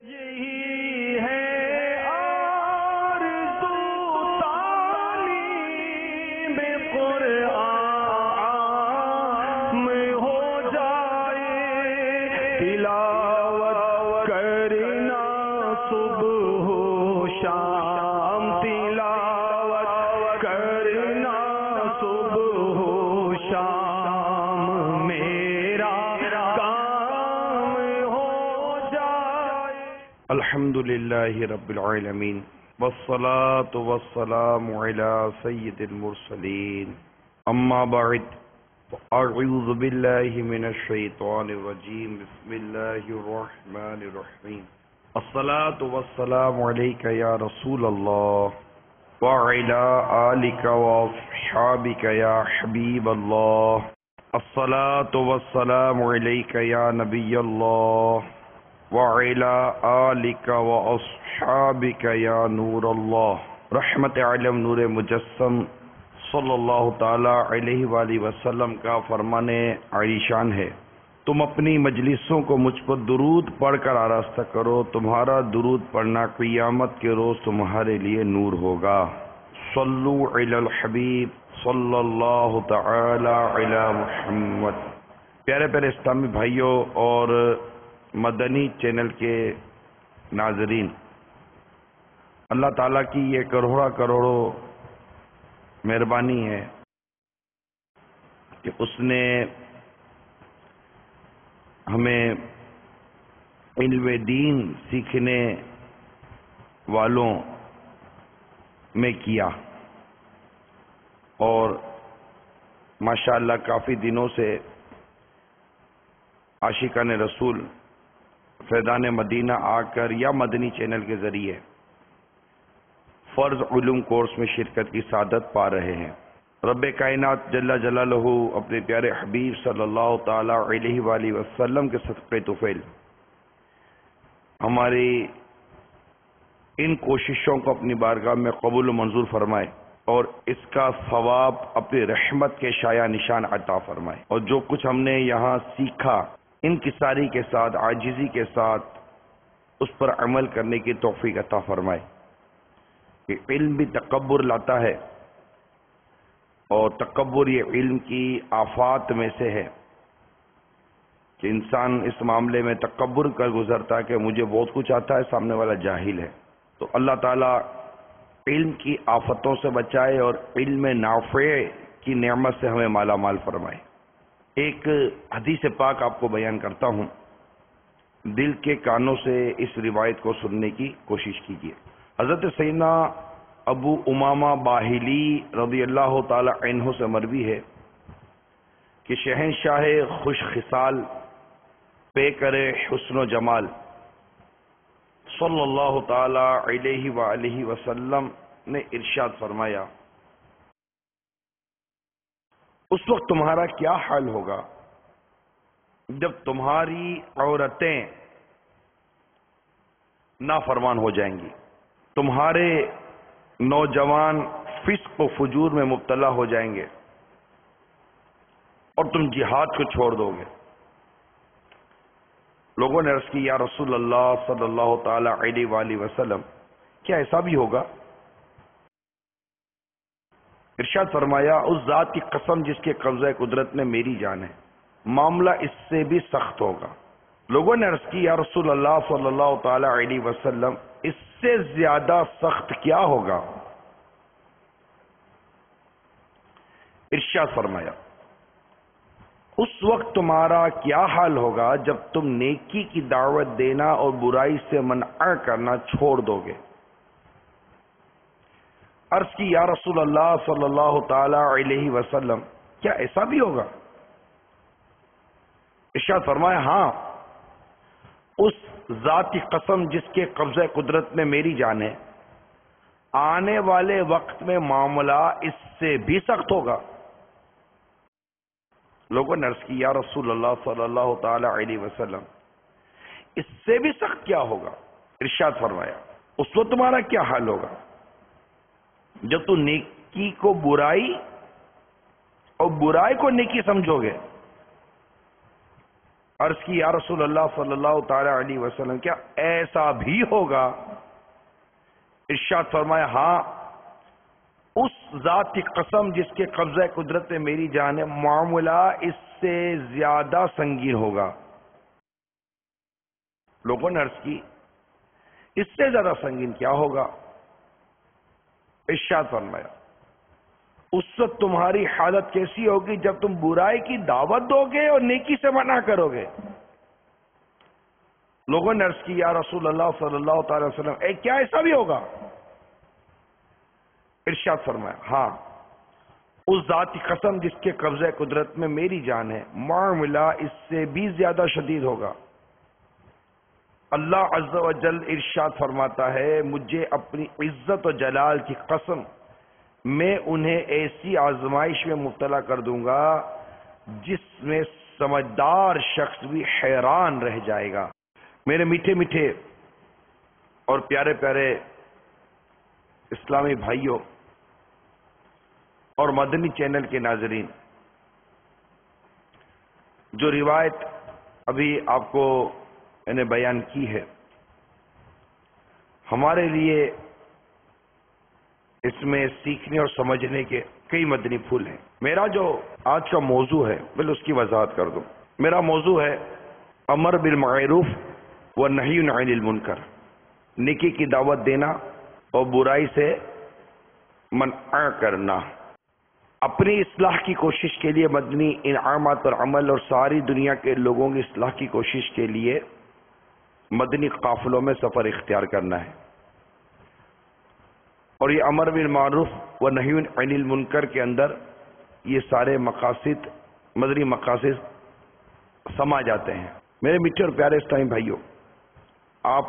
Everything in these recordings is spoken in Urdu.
یہی ہے آرزو تعلیم قرآن ہو جائے، تلاوت کرنا صبح و شام، تلاوت کرنا صبح و شام، میرا کام ہو جائے۔ الحمد للہ رب العالمین، والصلاة والسلام علی سید المرسلین، اما بعد، اعوذ باللہ من الشیطان الرجیم، بسم اللہ الرحمن الرحیم، الصلاة والسلام علیک یا رسول اللہ وعلی آلک واصحابک یا حبیب اللہ، الصلاة والسلام علیک یا نبی اللہ وعلی آلک واصحابک یا نور اللہ، رحمت عالم نور مجسم صلی اللہ تعالی علیہ وآلہ وسلم کا فرمان عالیشان ہے، تم اپنی مجلسوں کو مجھ پر درود پڑھ کر آراستہ کرو، تمہارا درود پڑھنا قیامت کے روز تمہارے لیے نور ہوگا۔ صلو علی الحبیب صلی اللہ تعالی علی محمد۔ پیارے پیارے اسلامی بھائیوں اور مدنی چینل کے ناظرین، اللہ تعالیٰ کی یہ کروڑوں مہربانی ہے کہ اس نے ہمیں علم دین سیکھنے والوں میں کیا، اور ماشاءاللہ کافی دنوں سے عاشقان رسول فیضان مدینہ آ کر یا مدنی چینل کے ذریعے فرض علوم کورس میں شرکت کی سعادت پا رہے ہیں۔ رب کائنات جل جلالہ اپنے پیارے حبیب صلی اللہ تعالی علیہ وآلہ وسلم کے صدقے طفیل ہماری ان کوششوں کو اپنی بارگاہ میں قبول و منظور فرمائے، اور اس کا ثواب اپنی رحمت کے شایع نشان عطا فرمائے، اور جو کچھ ہم نے یہاں سیکھا انکساری کے ساتھ، عاجزی کے ساتھ اس پر عمل کرنے کی توفیق عطا فرمائے۔ کہ علم بھی تکبر لاتا ہے، اور تکبر یہ علم کی آفات میں سے ہے کہ انسان اس معاملے میں تکبر کر گزرتا ہے کہ مجھے بہت کچھ آتا ہے، سامنے والا جاہل ہے۔ تو اللہ تعالیٰ علم کی آفتوں سے بچائے اور علم نافع کی نعمت سے ہمیں مالا مال فرمائے۔ ایک حدیث پاک آپ کو بیان کرتا ہوں، دل کے کانوں سے اس روایت کو سننے کی کوشش کیجیے۔ حضرت سیدنا ابو امامہ باہلی رضی اللہ تعالی عنہ سے مروی ہے کہ شہنشاہ خوش خصال پے کرے حسن و جمال صلی اللہ تعالی علیہ وآلہ وسلم نے ارشاد فرمایا، اس وقت تمہارا کیا حال ہوگا جب تمہاری عورتیں نافرمان ہو جائیں گی، تمہارے نوجوان فسق و فجور میں مبتلا ہو جائیں گے، اور تم جہاد کو چھوڑ دو گے۔ لوگوں نے عرض کی، یا رسول اللہ صلی اللہ تعالی علیہ وآلہ وسلم، کیا ایسا بھی ہوگا؟ ارشاد فرمایا، اس ذات کی قسم جس کے قبضہ قدرت میں میری جان ہے، معاملہ اس سے بھی سخت ہوگا۔ لوگوں نے عرض کی، یا رسول اللہ صلی اللہ تعالی علیہ وسلم، اس سے زیادہ سخت کیا ہوگا؟ ارشاد فرمایا، اس وقت تمہارا کیا حال ہوگا جب تم نیکی کی دعوت دینا اور برائی سے منع کرنا چھوڑ دو گے۔ عرض کی، یا رسول اللہ صلی اللہ تعالی علیہ وسلم، کیا ایسا بھی ہوگا؟ ارشاد فرمایا، ہاں، اس ذات کی قسم جس کے قبضہ قدرت میں میری جان ہے، آنے والے وقت میں معاملہ اس سے بھی سخت ہوگا۔ لوگوں نے عرض کی، یا رسول اللہ صلی اللہ تعالی علیہ وسلم، اس سے بھی سخت کیا ہوگا؟ ارشاد فرمایا، اس وقت تمہارا کیا حال ہوگا جب تو نیکی کو برائی اور برائی کو نیکی سمجھو گے، عرض کی یا رسول اللہ صلی اللہ تعالی علیہ وسلم کیا ایسا بھی ہوگا؟ ارشاد فرمایا ہاں، اس ذات کی قسم جس کے قبضہ قدرت میں میری جان ہے، معاملہ اس سے زیادہ سنگین ہوگا۔ لوگوں نے عرض کی اس سے زیادہ سنگین کیا ہوگا؟ ارشاد فرمایا اس وقت تمہاری حالت کیسی ہوگی جب تم برائی کی دعوت دو گے اور نیکی سے منع کرو گے۔ لوگوں نے عرض کی یا رسول اللہ صلی اللہ تعالی وسلم کیا ایسا بھی ہوگا؟ ارشاد فرمایا ہاں، اس ذات کی قسم جس کے قبضہ قدرت میں میری جان ہے، معاملہ اس سے بھی زیادہ شدید ہوگا۔ اللہ عز و جل ارشاد فرماتا ہے مجھے اپنی عزت و جلال کی قسم، میں انہیں ایسی آزمائش میں مبتلا کر دوں گا جس میں سمجھدار شخص بھی حیران رہ جائے گا۔ میرے میٹھے میٹھے اور پیارے پیارے اسلامی بھائیوں اور مدنی چینل کے ناظرین، جو روایت ابھی آپ کو میں نے بیان کی ہے، ہمارے لیے اس میں سیکھنے اور سمجھنے کے کئی مدنی پھول ہیں۔ میرا جو آج کا موضوع ہے پہلے اس کی وضاحت کر دوں۔ میرا موضوع ہے امر بالمعروف و نہی عن المنکر، نیکی کی دعوت دینا اور برائی سے منع کرنا۔ اپنی اصلاح کی کوشش کے لیے مدنی انعامات اور عمل اور ساری دنیا کے لوگوں کی اصلاح کی کوشش کے لیے مدنی قافلوں میں سفر اختیار کرنا ہے، اور یہ امر بالمعروف و نہی عن المنکر کے اندر یہ سارے مقاصد، مدنی مقاصد سما جاتے ہیں۔ میرے میٹھے اور پیارے اسلامی بھائیوں، آپ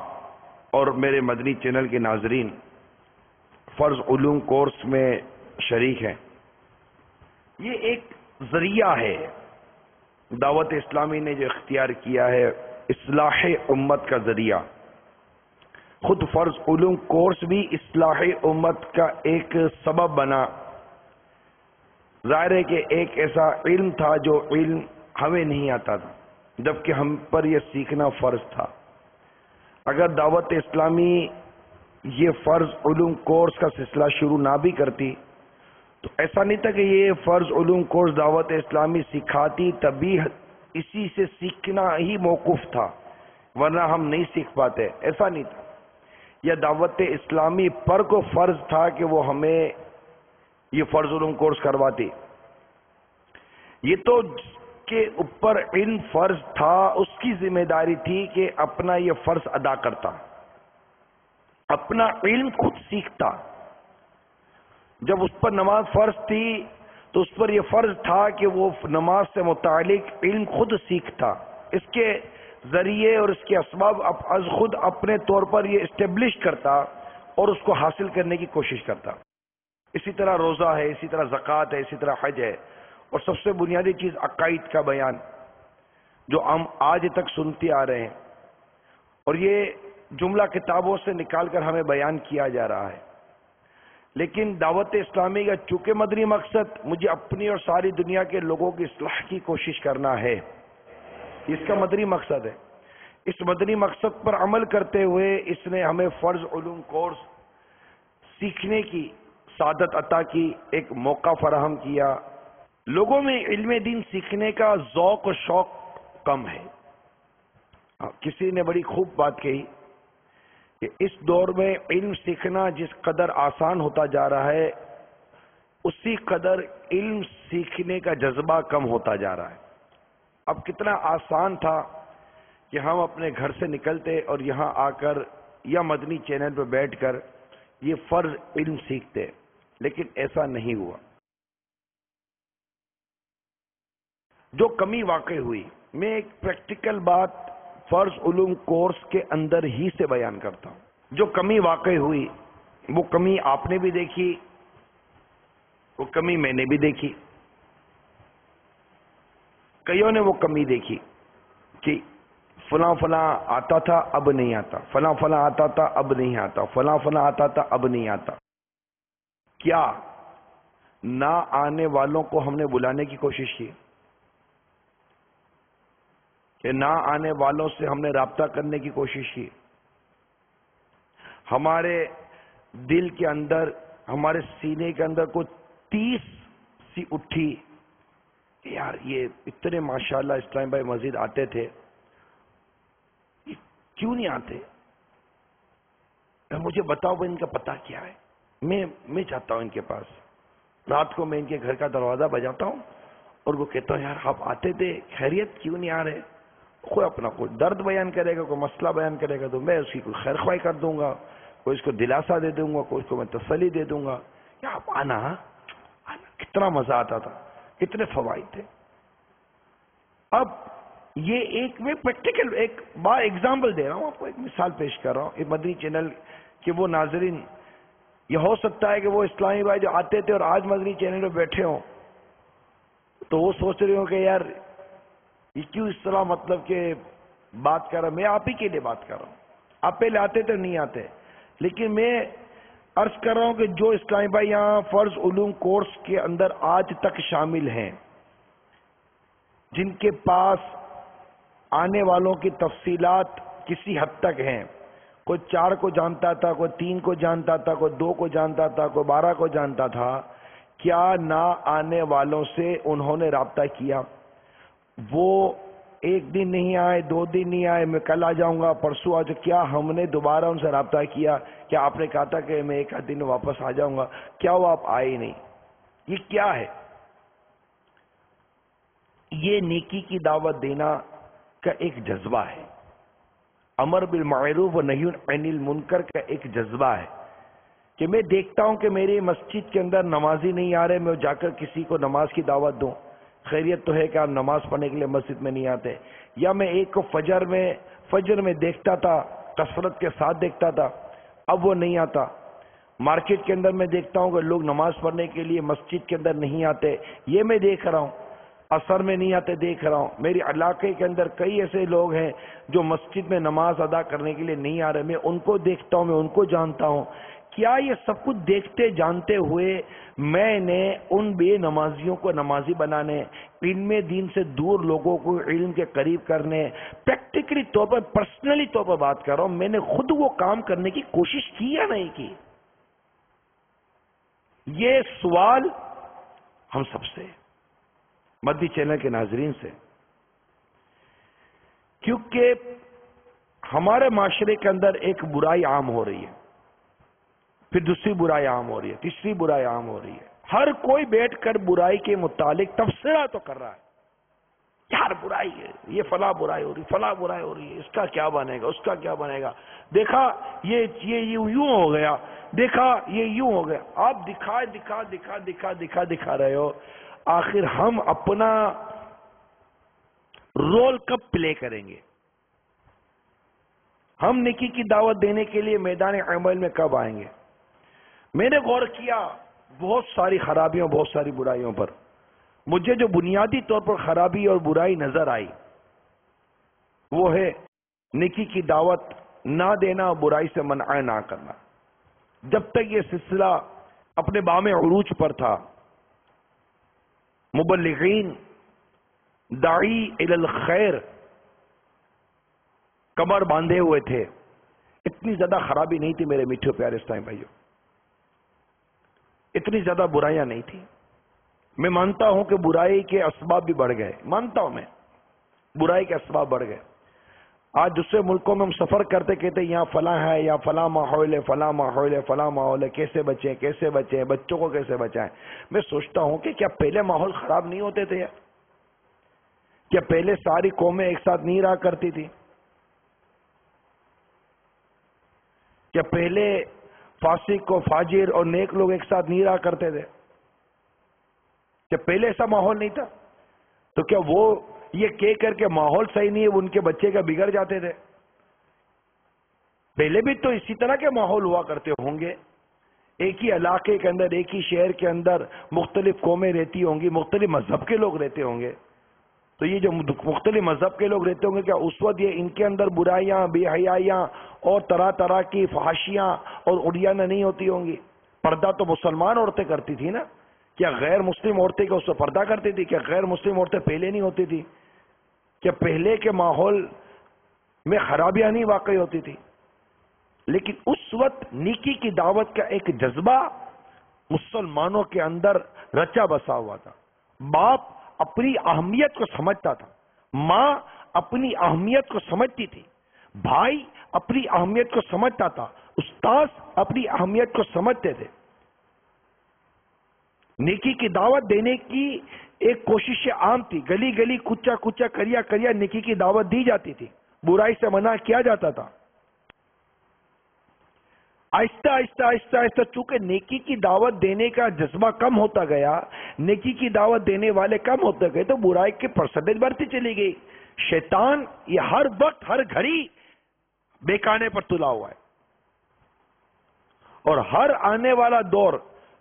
اور میرے مدنی چینل کے ناظرین فرض علوم کورس میں شریک ہیں۔ یہ ایک ذریعہ ہے دعوت اسلامی نے جو اختیار کیا ہے، اصلاح امت کا ذریعہ۔ خود فرض علوم کورس بھی اصلاح امت کا ایک سبب بنا۔ ظاہر ہے کہ ایک ایسا علم تھا جو علم ہمیں نہیں آتا تھا، جبکہ ہم پر یہ سیکھنا فرض تھا۔ اگر دعوت اسلامی یہ فرض علوم کورس کا سلسلہ شروع نہ بھی کرتی تو ایسا نہیں تھا کہ یہ فرض علوم کورس دعوت اسلامی سکھاتی تبھی اسی سے سیکھنا ہی موقوف تھا، ورنہ ہم نہیں سیکھ پاتے، ایسا نہیں تھا۔ یا دعوت اسلامی پر کو فرض تھا کہ وہ ہمیں یہ فرض علوم کورس کرواتی، یہ تو کے اوپر علم فرض تھا، اس کی ذمہ داری تھی کہ اپنا یہ فرض ادا کرتا، اپنا علم خود سیکھتا۔ جب اس پر نماز فرض تھی تو اس پر یہ فرض تھا کہ وہ نماز سے متعلق علم خود سیکھتا، اس کے ذریعے اور اس کے اسباب از خود اپنے طور پر یہ اسٹیبلش کرتا اور اس کو حاصل کرنے کی کوشش کرتا۔ اسی طرح روزہ ہے، اسی طرح زکوٰۃ ہے، اسی طرح حج ہے، اور سب سے بنیادی چیز عقائد کا بیان جو ہم آج تک سنتے آ رہے ہیں، اور یہ جملہ کتابوں سے نکال کر ہمیں بیان کیا جا رہا ہے۔ لیکن دعوت اسلامی کا چونکہ مدنی مقصد مجھے اپنی اور ساری دنیا کے لوگوں کی اصلاح کی کوشش کرنا ہے، اس کا مدنی مقصد ہے۔ اس مدنی مقصد پر عمل کرتے ہوئے اس نے ہمیں فرض علوم کورس سیکھنے کی سعادت عطا کی، ایک موقع فراہم کیا۔ لوگوں میں علم دین سیکھنے کا ذوق و شوق کم ہے۔ کسی نے بڑی خوب بات کہی کہ اس دور میں علم سیکھنا جس قدر آسان ہوتا جا رہا ہے، اسی قدر علم سیکھنے کا جذبہ کم ہوتا جا رہا ہے۔ اب کتنا آسان تھا کہ ہم اپنے گھر سے نکلتے اور یہاں آ کر یا مدنی چینل پہ بیٹھ کر یہ فرض علم سیکھتے، لیکن ایسا نہیں ہوا۔ جو کمی واقع ہوئی، میں ایک پریکٹیکل بات فرض علوم کورس کے اندر ہی سے بیان کرتا ہوں۔ جو کمی واقع ہوئی وہ کمی آپ نے بھی دیکھی، وہ کمی میں نے بھی دیکھی، کئیوں نے وہ کمی دیکھی کہ فلاں فلاں آتا تھا اب نہیں آتا، فلاں فلاں آتا تھا اب نہیں آتا، فلاں فلاں آتا تھا اب نہیں آتا۔ کیا نہ آنے والوں کو ہم نے بلانے کی کوشش کی؟ کہ نہ آنے والوں سے ہم نے رابطہ کرنے کی کوشش کی. ہمارے دل کے اندر، ہمارے سینے کے اندر کوئی 30 سی اٹھی کہ یار یہ اتنے ماشاءاللہ اسلام بھائی مسجد آتے تھے، یہ کیوں نہیں آتے؟ مجھے بتاؤ ان کا پتہ کیا ہے. میں چاہتا ہوں ان کے پاس. رات کو میں ان کے گھر کا دروازہ بجاتا ہوں اور وہ کہتا ہوں یار آپ آتے تھے، خیریت کیوں نہیں آ رہے؟ کوئی اپنا کوئی درد بیان کرے گا، کوئی مسئلہ بیان کرے گا تو میں اس کی کوئی خیر خواہی کر دوں گا، کوئی اس کو دلاسا دے دوں گا، کوئی اس کو میں تسلی دے دوں گا. کیا آپ آنا کتنا مزہ آتا تھا، کتنے فوائد تھے. اب یہ ایک میں پریکٹیکل ایک بار ایگزامپل دے رہا ہوں آپ کو، ایک مثال پیش کر رہا ہوں. ایک مدنی چینل کے وہ ناظرین، یہ ہو سکتا ہے کہ وہ اسلامی بھائی جو آتے تھے اور آج مدنی چینل پہ بیٹھے ہوں تو وہ سوچ رہے ہوں کہ یار یہ کیوں اس طرح مطلب کہ بات کر رہا. میں آپ ہی کے لیے بات کر رہا ہوں. آپ پہلے آتے تھے نہیں آتے، لیکن میں عرض کر رہا ہوں کہ جو اسلامی بھائی یہاں فرض علوم کورس کے اندر آج تک شامل ہیں، جن کے پاس آنے والوں کی تفصیلات کسی حد تک ہیں، کوئی 4 کو جانتا تھا، کوئی 3 کو جانتا تھا، کوئی 2 کو جانتا تھا، کوئی 12 کو جانتا تھا، کیا نہ آنے والوں سے انہوں نے رابطہ کیا؟ وہ ایک دن نہیں آئے، 2 دن نہیں آئے، میں کل آ جاؤں گا، پرسوں آج، کیا ہم نے دوبارہ ان سے رابطہ کیا؟ کیا آپ نے کہا تھا کہ میں 1 دن واپس آ جاؤں گا؟ کیا وہ آپ آئے ہی نہیں؟ یہ کیا ہے؟ یہ نیکی کی دعوت دینا کا ایک جذبہ ہے، امر بالمعروف و نہی عن المنکر کا ایک جذبہ ہے کہ میں دیکھتا ہوں کہ میری مسجد کے اندر نمازی نہیں آ رہے، میں جا کر کسی کو نماز کی دعوت دوں. خیریت تو ہے کہ آپ نماز پڑھنے کے لیے مسجد میں نہیں آتے. یا میں ایک کو فجر میں دیکھتا تھا، کثرت کے ساتھ دیکھتا تھا، اب وہ نہیں آتا. مارکیٹ کے اندر میں دیکھتا ہوں کہ لوگ نماز پڑھنے کے لیے مسجد کے اندر نہیں آتے، یہ میں دیکھ رہا ہوں. عصر میں نہیں آتے دیکھ رہا ہوں. میری علاقے کے اندر کئی ایسے لوگ ہیں جو مسجد میں نماز ادا کرنے کے لیے نہیں آ رہے، میں ان کو دیکھتا ہوں، میں ان کو جانتا ہوں. کیا یہ سب کچھ دیکھتے جانتے ہوئے میں نے ان بے نمازیوں کو نمازی بنانے، علم دین سے دور لوگوں کو علم کے قریب کرنے، پریکٹیکلی طور پر، پرسنلی طور پر بات کر رہا ہوں، میں نے خود وہ کام کرنے کی کوشش کی یا نہیں کی؟ یہ سوال ہم سب سے، مدنی چینل کے ناظرین سے، کیونکہ ہمارے معاشرے کے اندر ایک برائی عام ہو رہی ہے، پھر دوسری برائی عام ہو رہی ہے، تیسری برائی عام ہو رہی ہے. ہر کوئی بیٹھ کر برائی کے متعلق تبصرہ تو کر رہا ہے، یار برائی ہے، یہ فلاں برائی ہو رہی، فلاں برائی ہو رہی ہے، اس کا کیا بنے گا، اس کا کیا بنے گا، دیکھا یہ یوں ہو گیا، دیکھا یہ یوں ہو گیا. آپ دکھا رہے ہو. آخر ہم اپنا رول کب پلے کریں گے؟ ہم نیکی کی دعوت دینے کے لیے میدان عمل میں کب آئیں گے؟ میں نے غور کیا بہت ساری خرابیوں، بہت ساری برائیوں پر. مجھے جو بنیادی طور پر خرابی اور برائی نظر آئی وہ ہے نیکی کی دعوت نہ دینا، برائی سے منع نہ کرنا. جب تک یہ سلسلہ اپنے بام عروج پر تھا، مبلغین، داعی الی الخیر کمر باندھے ہوئے تھے، اتنی زیادہ خرابی نہیں تھی میرے میٹھے پیارے اسلام بھائیوں، اتنی زیادہ برائیاں نہیں تھی. میں مانتا ہوں کہ برائی کے اسباب بھی بڑھ گئے، مانتا ہوں میں برائی کے اسباب بڑھ گئے. آج دوسرے ملکوں میں ہم سفر کرتے کہتے یہاں فلاں ہے، یا فلاں ماحول ہے، فلاں ماحول ہے، فلاں ماحول ہے، کیسے بچیں، بچوں کو کیسے بچائیں. میں سوچتا ہوں کہ کیا پہلے ماحول خراب نہیں ہوتے تھے؟ کیا پہلے ساری قومیں ایک ساتھ نہیں رہا کرتی تھی؟ کیا پہلے فاسق و فاجر اور نیک لوگ ایک ساتھ نہیں رہا کرتے تھے؟ کیا پہلے ایسا ماحول نہیں تھا؟ تو کیا وہ یہ کہہ کر کے ماحول صحیح نہیں ہے ان کے بچے کا بگڑ جاتے تھے؟ پہلے بھی تو اسی طرح کے ماحول ہوا کرتے ہوں گے. ایک ہی علاقے کے اندر، ایک ہی شہر کے اندر مختلف قومیں رہتی ہوں گی، مختلف مذہب کے لوگ رہتے ہوں گے. تو یہ جو مختلف مذہب کے لوگ رہتے ہوں گے، کیا اس وقت یہ ان کے اندر برائیاں، بے حیائیاں اور طرح طرح کی فحاشیاں اور اڑیاں نہیں ہوتی ہوں گی؟ پردہ تو مسلمان عورتیں کرتی تھی نا، کیا غیر مسلم عورتیں اس سے پردہ کرتی تھی؟ کیا غیر مسلم عورتیں پہلے نہیں ہوتی تھی؟ کہ پہلے کے ماحول میں خرابیاں نہیں واقع ہوتی تھی، لیکن اس وقت نیکی کی دعوت کا ایک جذبہ مسلمانوں کے اندر رچا بسا ہوا تھا۔ باپ اپنی اہمیت کو سمجھتا تھا، ماں اپنی اہمیت کو سمجھتی تھی، بھائی اپنی اہمیت کو سمجھتا تھا، استاد اپنی اہمیت کو سمجھتے تھے۔ نیکی کی دعوت دینے کی ایک کوشش عام تھی، گلی گلی کچا کچا کریا کریا نیکی کی دعوت دی جاتی تھی، برائی سے منع کیا جاتا تھا۔ آہستہ آہستہ آہستہ آہستہ چونکہ نیکی کی دعوت دینے کا جذبہ کم ہوتا گیا، نیکی کی دعوت دینے والے کم ہوتے گئے، تو برائی کی پرسنٹیج بڑھتی چلی گئی۔ شیطان یہ ہر وقت ہر گھڑی بیکانے پر تلا ہوا ہے، اور ہر آنے والا دور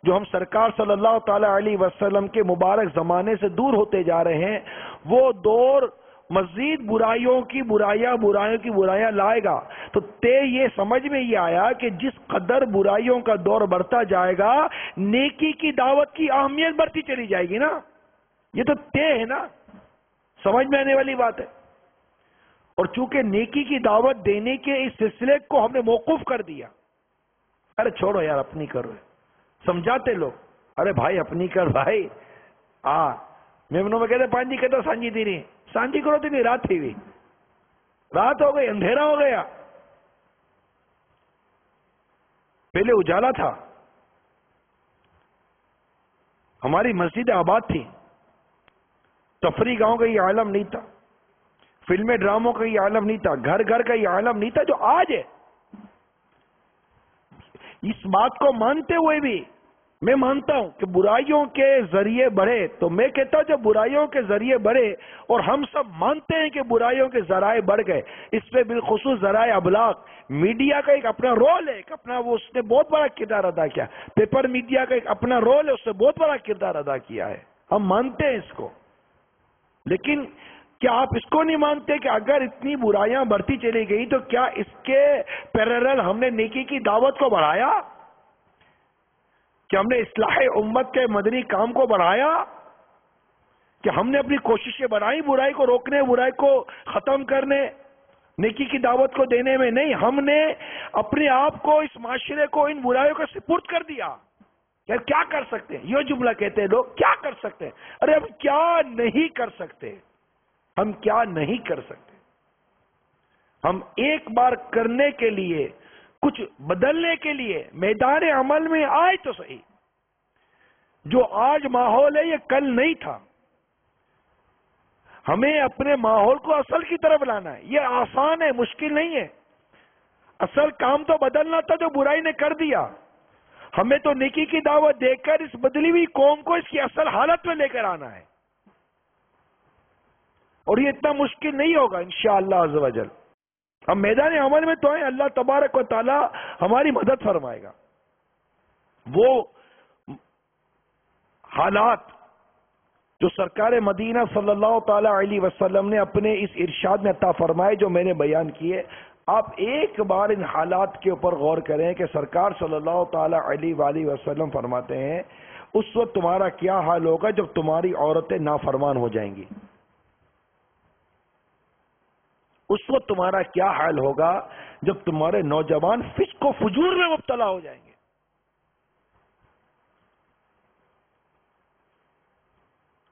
جو ہم سرکار صلی اللہ تعالی علیہ وسلم کے مبارک زمانے سے دور ہوتے جا رہے ہیں، وہ دور مزید برائیوں کی برائیاں لائے گا۔ تو یہ سمجھ میں یہ آیا کہ جس قدر برائیوں کا دور بڑھتا جائے گا، نیکی کی دعوت کی اہمیت بڑھتی چلی جائے گی نا۔ یہ تو ہے نا، سمجھ میں آنے والی بات ہے۔ اور چونکہ نیکی کی دعوت دینے کے اس سلسلے کو ہم نے موقوف کر دیا، ارے چھوڑو یار اپنی کرو، سمجھاتے لوگ، ارے بھائی اپنی کر بھائی، میمنوں میں کہتے پانچ جی کہتا سانجی تیری سانجی کرو تیری رات تھی ہوئی، رات ہو گئی، اندھیرا ہو گیا۔ پہلے اجالا تھا، ہماری مسجد آباد تھی، تفریح گاؤں کا یہ عالم نہیں تھا، فلمیں ڈراموں کا یہ عالم نہیں تھا، گھر گھر کا یہ عالم نہیں تھا جو آج ہے۔ اس بات کو مانتے ہوئے بھی میں مانتا ہوں کہ برائیوں کے ذریعے بڑھے، تو میں کہتا ہوں جب برائیوں کے ذریعے بڑھے اور ہم سب مانتے ہیں کہ برائیوں کے ذرائع بڑھ گئے، اس پہ بالخصوص ذرائع ابلاغ، میڈیا کا ایک اپنا رول ہے، ایک اپنا اس نے بہت بڑا کردار ادا کیا، پیپر میڈیا کا ایک اپنا رول ہے، اس نے بہت بڑا کردار ادا کیا ہے، ہم مانتے ہیں اس کو۔ لیکن کیا آپ اس کو نہیں مانتے کہ اگر اتنی برائیاں بڑھتی چلی گئی تو کیا اس کے پیرالل ہم نے نیکی کی دعوت کو بڑھایا؟ کہ ہم نے اصلاح امت کے مدنی کام کو بڑھایا؟ کہ ہم نے اپنی کوششیں بڑھائی برائی کو روکنے، برائی کو ختم کرنے، نیکی کی دعوت کو دینے میں؟ نہیں، ہم نے اپنے آپ کو اس معاشرے کو ان برائیوں کا سپرد کر دیا۔ یار کیا کر سکتے ہیں؟ یہ جملہ کہتے ہیں لوگ، کیا کر سکتے ہیں؟ ارے ہم کیا نہیں کر سکتے، ہم کیا نہیں کر سکتے؟ ہم ایک بار کرنے کے لیے، کچھ بدلنے کے لیے میدان عمل میں آئے تو صحیح۔ جو آج ماحول ہے یہ کل نہیں تھا، ہمیں اپنے ماحول کو اصل کی طرف لانا ہے۔ یہ آسان ہے، مشکل نہیں ہے۔ اصل کام تو بدلنا تھا جو برائی نے کر دیا، ہمیں تو نیکی کی دعوت دے کر اس بدلی ہوئی قوم کو اس کی اصل حالت میں لے کر آنا ہے، اور یہ اتنا مشکل نہیں ہوگا انشاءاللہ عز و جل۔ ہم میدان عمل میں تو ہیں، اللہ تبارک و تعالی ہماری مدد فرمائے گا۔ وہ حالات جو سرکار مدینہ صلی اللہ تعالی علیہ وسلم نے اپنے اس ارشاد میں عطا فرمائے جو میں نے بیان کیے، آپ ایک بار ان حالات کے اوپر غور کریں کہ سرکار صلی اللہ تعالی علیہ وآلہ وسلم فرماتے ہیں اس وقت تمہارا کیا حال ہوگا جب تمہاری عورتیں نافرمان ہو جائیں گی۔ اس وقت تمہارا کیا حال ہوگا جب تمہارے نوجوان فسق و فجور میں مبتلا ہو جائیں گے۔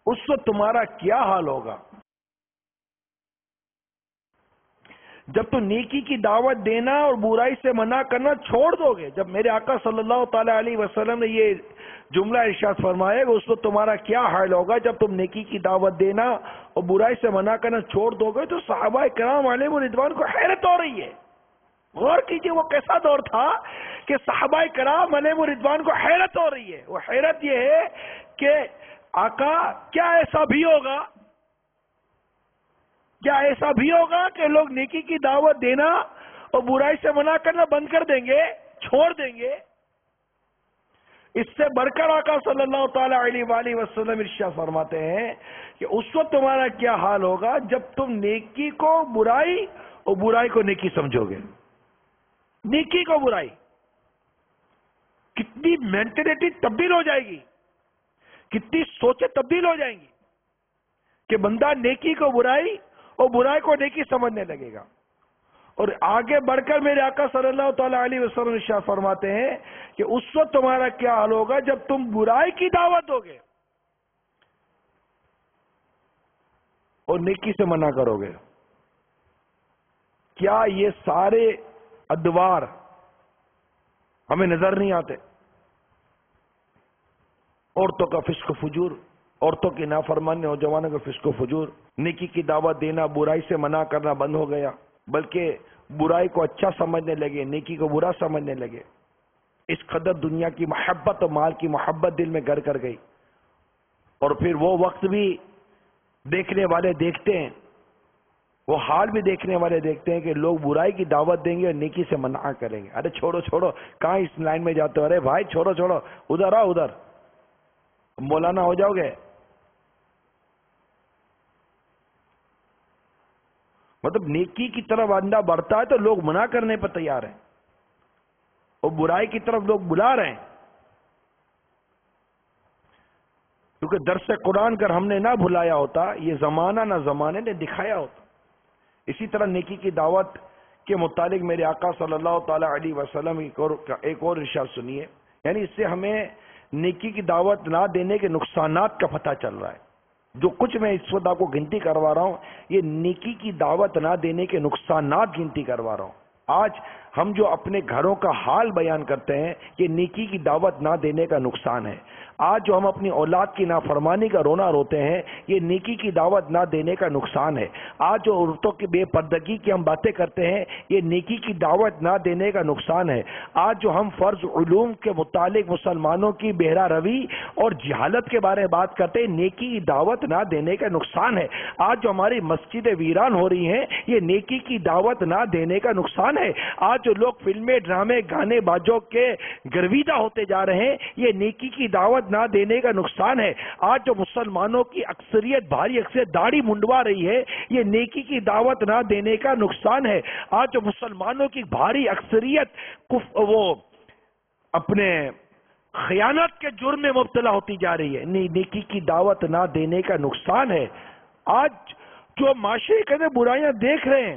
اس وقت تمہارا کیا حال ہوگا جب تم نیکی کی دعوت دینا اور برائی سے منع کرنا چھوڑ دو گے۔ جب میرے آقا صلی اللہ تعالی علیہ وسلم نے یہ جملہ ارشاد فرمایا کہ اس وقت تمہارا کیا حال ہوگا جب تم نیکی کی دعوت دینا اور برائی سے منع کرنا چھوڑ دو گے، تو صحابہ کرام علیہم رضوان کو حیرت ہو رہی ہے۔ غور کیجئے وہ کیسا دور تھا کہ صحابہ کرام علیہم رضوان کو حیرت ہو رہی ہے۔ وہ حیرت یہ ہے کہ آقا کیا ایسا بھی ہوگا، کیا ایسا بھی ہوگا کہ لوگ نیکی کی دعوت دینا اور برائی سے منع کرنا بند کر دیں گے، چھوڑ دیں گے؟ اس سے بڑھ کر آقا صلی اللہ تعالی علیہ وآلہ وسلم ارشاد فرماتے ہیں کہ اس وقت تمہارا کیا حال ہوگا جب تم نیکی کو برائی اور برائی کو نیکی سمجھو گے۔ نیکی کو برائی، کتنی مینٹلٹی تبدیل ہو جائے گی، کتنی سوچیں تبدیل ہو جائیں گی کہ بندہ نیکی کو برائی وہ برائی کو نیکی سمجھنے لگے گا. اور آگے بڑھ کر میرے آقا صلی اللہ تعالی علیہ وسلم ارشاد فرماتے ہیں کہ اس وقت تمہارا کیا حال ہوگا جب تم برائی کی دعوت دو گے اور نیکی سے منع کرو گے. کیا یہ سارے ادوار ہمیں نظر نہیں آتے؟ عورتوں کا فسق و فجور، عورتوں کی نافرمانی، نوجوانوں کا فسق و فجور. نیکی کی دعوت دینا، برائی سے منع کرنا بند ہو گیا، بلکہ برائی کو اچھا سمجھنے لگے، نیکی کو برا سمجھنے لگے. اس قدر دنیا کی محبت اور مال کی محبت دل میں گھر کر گئی. اور پھر وہ وقت بھی دیکھنے والے دیکھتے ہیں، وہ حال بھی دیکھنے والے دیکھتے ہیں کہ لوگ برائی کی دعوت دیں گے اور نیکی سے منع کریں گے. ارے چھوڑو چھوڑو، کہاں اس لائن میں جاتے ہو؟ ارے بھائی چھوڑو چھوڑو، ادھر آؤ، ادھر مولانا ہو جاؤ گے. مطلب نیکی کی طرف بندہ بڑھتا ہے تو لوگ منع کرنے پر تیار ہیں، اور برائی کی طرف لوگ بلا رہے ہیں. کیونکہ درس قرآن کر ہم نے نہ بھلایا ہوتا، یہ زمانہ نہ زمانے نے دکھایا ہوتا. اسی طرح نیکی کی دعوت کے متعلق میرے آقا صلی اللہ تعالی علیہ وسلم ایک اور ارشاد سنیے. یعنی اس سے ہمیں نیکی کی دعوت نہ دینے کے نقصانات کا پتہ چل رہا ہے. جو کچھ میں اس وقت آپ کو گنتی کروا رہا ہوں، یہ نیکی کی دعوت نہ دینے کے نقصانات گنتی کروا رہا ہوں. آج ہم جو اپنے گھروں کا حال بیان کرتے ہیں، یہ نیکی کی دعوت نہ دینے کا نقصان ہے. آج جو ہم اپنی اولاد کی نافرمانی کا رونا روتے ہیں، یہ نیکی کی دعوت نہ دینے کا نقصان ہے. آج جو عورتوں کی بے پردگی کی ہم باتیں کرتے ہیں، یہ نیکی کی دعوت نہ دینے کا نقصان ہے. آج جو ہم فرض علوم کے متعلق مسلمانوں کی بہرا روی اور جہالت کے بارے میں بات کرتے ہیں، نیکی کی دعوت نہ دینے کا نقصان ہے. آج جو ہماری مسجدیں ویران ہو رہی ہیں، یہ نیکی کی دعوت نہ دینے کا نقصان ہے. آج جو لوگ فلمیں، ڈرامے، گانے بازوں کے گرویدہ ہوتے جا رہے ہیں، یہ نیکی کی دعوت نہ دینے کا نقصان ہے. آج جو مسلمانوں کی اکثریت، بھاری اکثریت داڑھی منڈوا رہی ہے، یہ نیکی کی دعوت نہ دینے کا نقصان ہے. آج جو مسلمانوں کی بھاری اکثریت وہ اپنے خیانت کے جرم میں مبتلا ہوتی جا رہی ہے، نیکی کی دعوت نہ دینے کا نقصان ہے. آج جو معاشرے کے اندر برائیاں دیکھ رہے ہیں،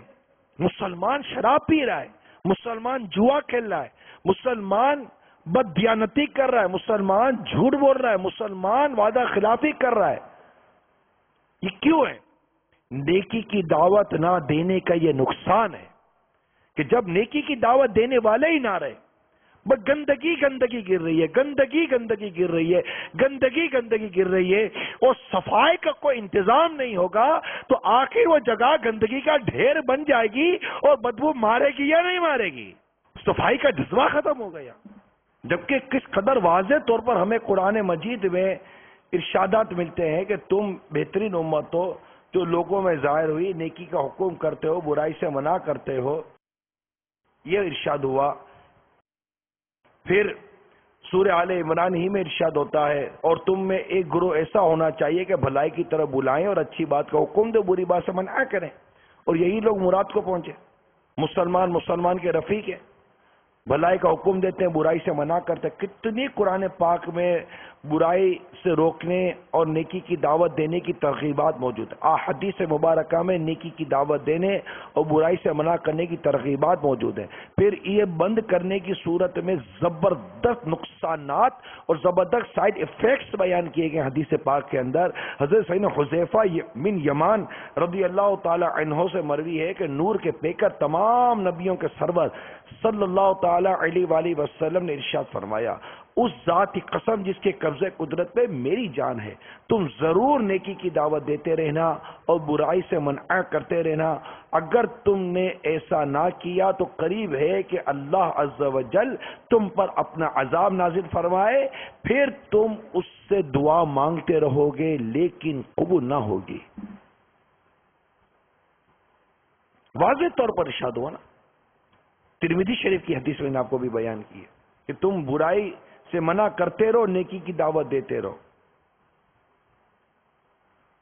مسلمان شراب پی رہا ہے، مسلمان جوا کھیل رہا ہے، مسلمان بددیانتی کر رہا ہے، مسلمان جھوٹ بول رہا ہے، مسلمان وعدہ خلافی کر رہا ہے. یہ کیوں ہے؟ نیکی کی دعوت نہ دینے کا یہ نقصان ہے کہ جب نیکی کی دعوت دینے والے ہی نہ رہے، بس گندگی گندگی گر رہی ہے، گندگی گندگی گر رہی ہے، گندگی گندگی گر رہی ہے، اور صفائی کا کوئی انتظام نہیں ہوگا تو آخر وہ جگہ گندگی کا ڈھیر بن جائے گی اور بدبو مارے گی یا نہیں مارے گی؟ صفائی کا جذبہ ختم ہو گیا. جبکہ کس قدر واضح طور پر ہمیں قرآن مجید میں ارشادات ملتے ہیں کہ تم بہترین امت ہو جو لوگوں میں ظاہر ہوئی، نیکی کا حکم کرتے ہو، برائی سے منع کرتے ہو. یہ ارشاد ہوا. پھر سورہ آل عمران ہی میں ارشاد ہوتا ہے اور تم میں ایک گروہ ایسا ہونا چاہیے کہ بھلائی کی طرف بلائیں اور اچھی بات کا حکم دے، بری بات سے منع کریں. اور یہی لوگ مراد کو پہنچے. مسلمان کے رفیق ہیں، بھلائی کا حکم دیتے ہیں، برائی سے منع کرتے ہیں. کتنی قرآن پاک میں برائی سے روکنے اور نیکی کی دعوت دینے کی ترغیبات موجود ہیں. احادیث مبارکہ میں نیکی کی دعوت دینے اور برائی سے منع کرنے کی ترغیبات موجود ہیں. پھر یہ بند کرنے کی صورت میں زبردست نقصانات اور زبردست سائیڈ ایفیکٹس بیان کیے گئے حدیث پاک کے اندر. حضرت سیدنا حذیفہ بن یمان رضی اللہ تعالی عنہ سے مروی ہے کہ نور کے پیکر تمام نبیوں کے سرور صلی اللہ تعالی علیہ وآلہ وسلم نے ارشاد فرمایا، اس ذات کی قسم جس کے قبضے قدرت میں میری جان ہے، تم ضرور نیکی کی دعوت دیتے رہنا اور برائی سے منع کرتے رہنا. اگر تم نے ایسا نہ کیا تو قریب ہے کہ اللہ عز و جل تم پر اپنا عذاب نازل فرمائے، پھر تم اس سے دعا مانگتے رہو گے لیکن قبول نہ ہوگی. واضح طور پر ارشاد ہوا نا. ترمذی شریف کی حدیث میں نے آپ کو بھی بیان کی ہے کہ تم برائی سے منع کرتے رہو، نیکی کی دعوت دیتے رہو.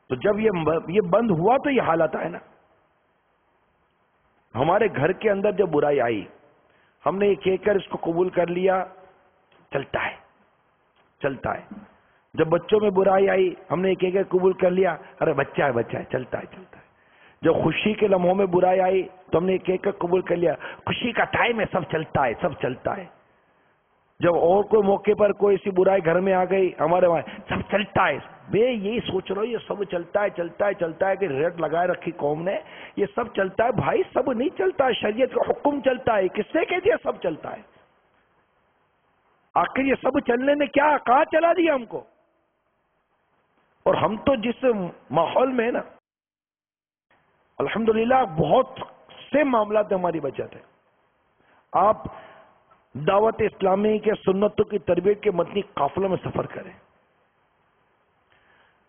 تو جب یہ بند ہوا تو یہ حالت آئے نا. ہمارے گھر کے اندر جب برائی آئی، ہم نے یہ کہہ کر اس کو قبول کر لیا، چلتا ہے. جب بچوں میں برائی آئی، ہم نے یہ کہہ کر قبول کر لیا، ارے بچہ ہے چلتا ہے. جب خوشی کے لمحوں میں برائی آئی تو ہم نے ایک ایک قبول کر لیا، خوشی کا ٹائم ہے، سب چلتا ہے، سب چلتا ہے۔ جب اور کوئی موقع پر کوئی ایسی برائی گھر میں آ گئی ہمارے وہاں، سب چلتا ہے۔ میں یہی سوچ رہا ہوں، یہ سب چلتا ہے چلتا ہے چلتا ہے کہ ریٹ لگائے رکھی قوم نے، یہ سب چلتا ہے۔ بھائی سب نہیں چلتا، شریعت کا حکم چلتا ہے، کس نے کہہ دیا سب چلتا ہے؟ آخر یہ سب چلنے نے کیا کہاں چلا دیا ہم کو؟ اور ہم تو جس ماحول میں ہے نا، الحمدللہ بہت سے معاملات میں ہماری بچت ہے۔ آپ دعوت اسلامی کے سنتوں کی تربیت کے مدنی قافلوں میں سفر کریں،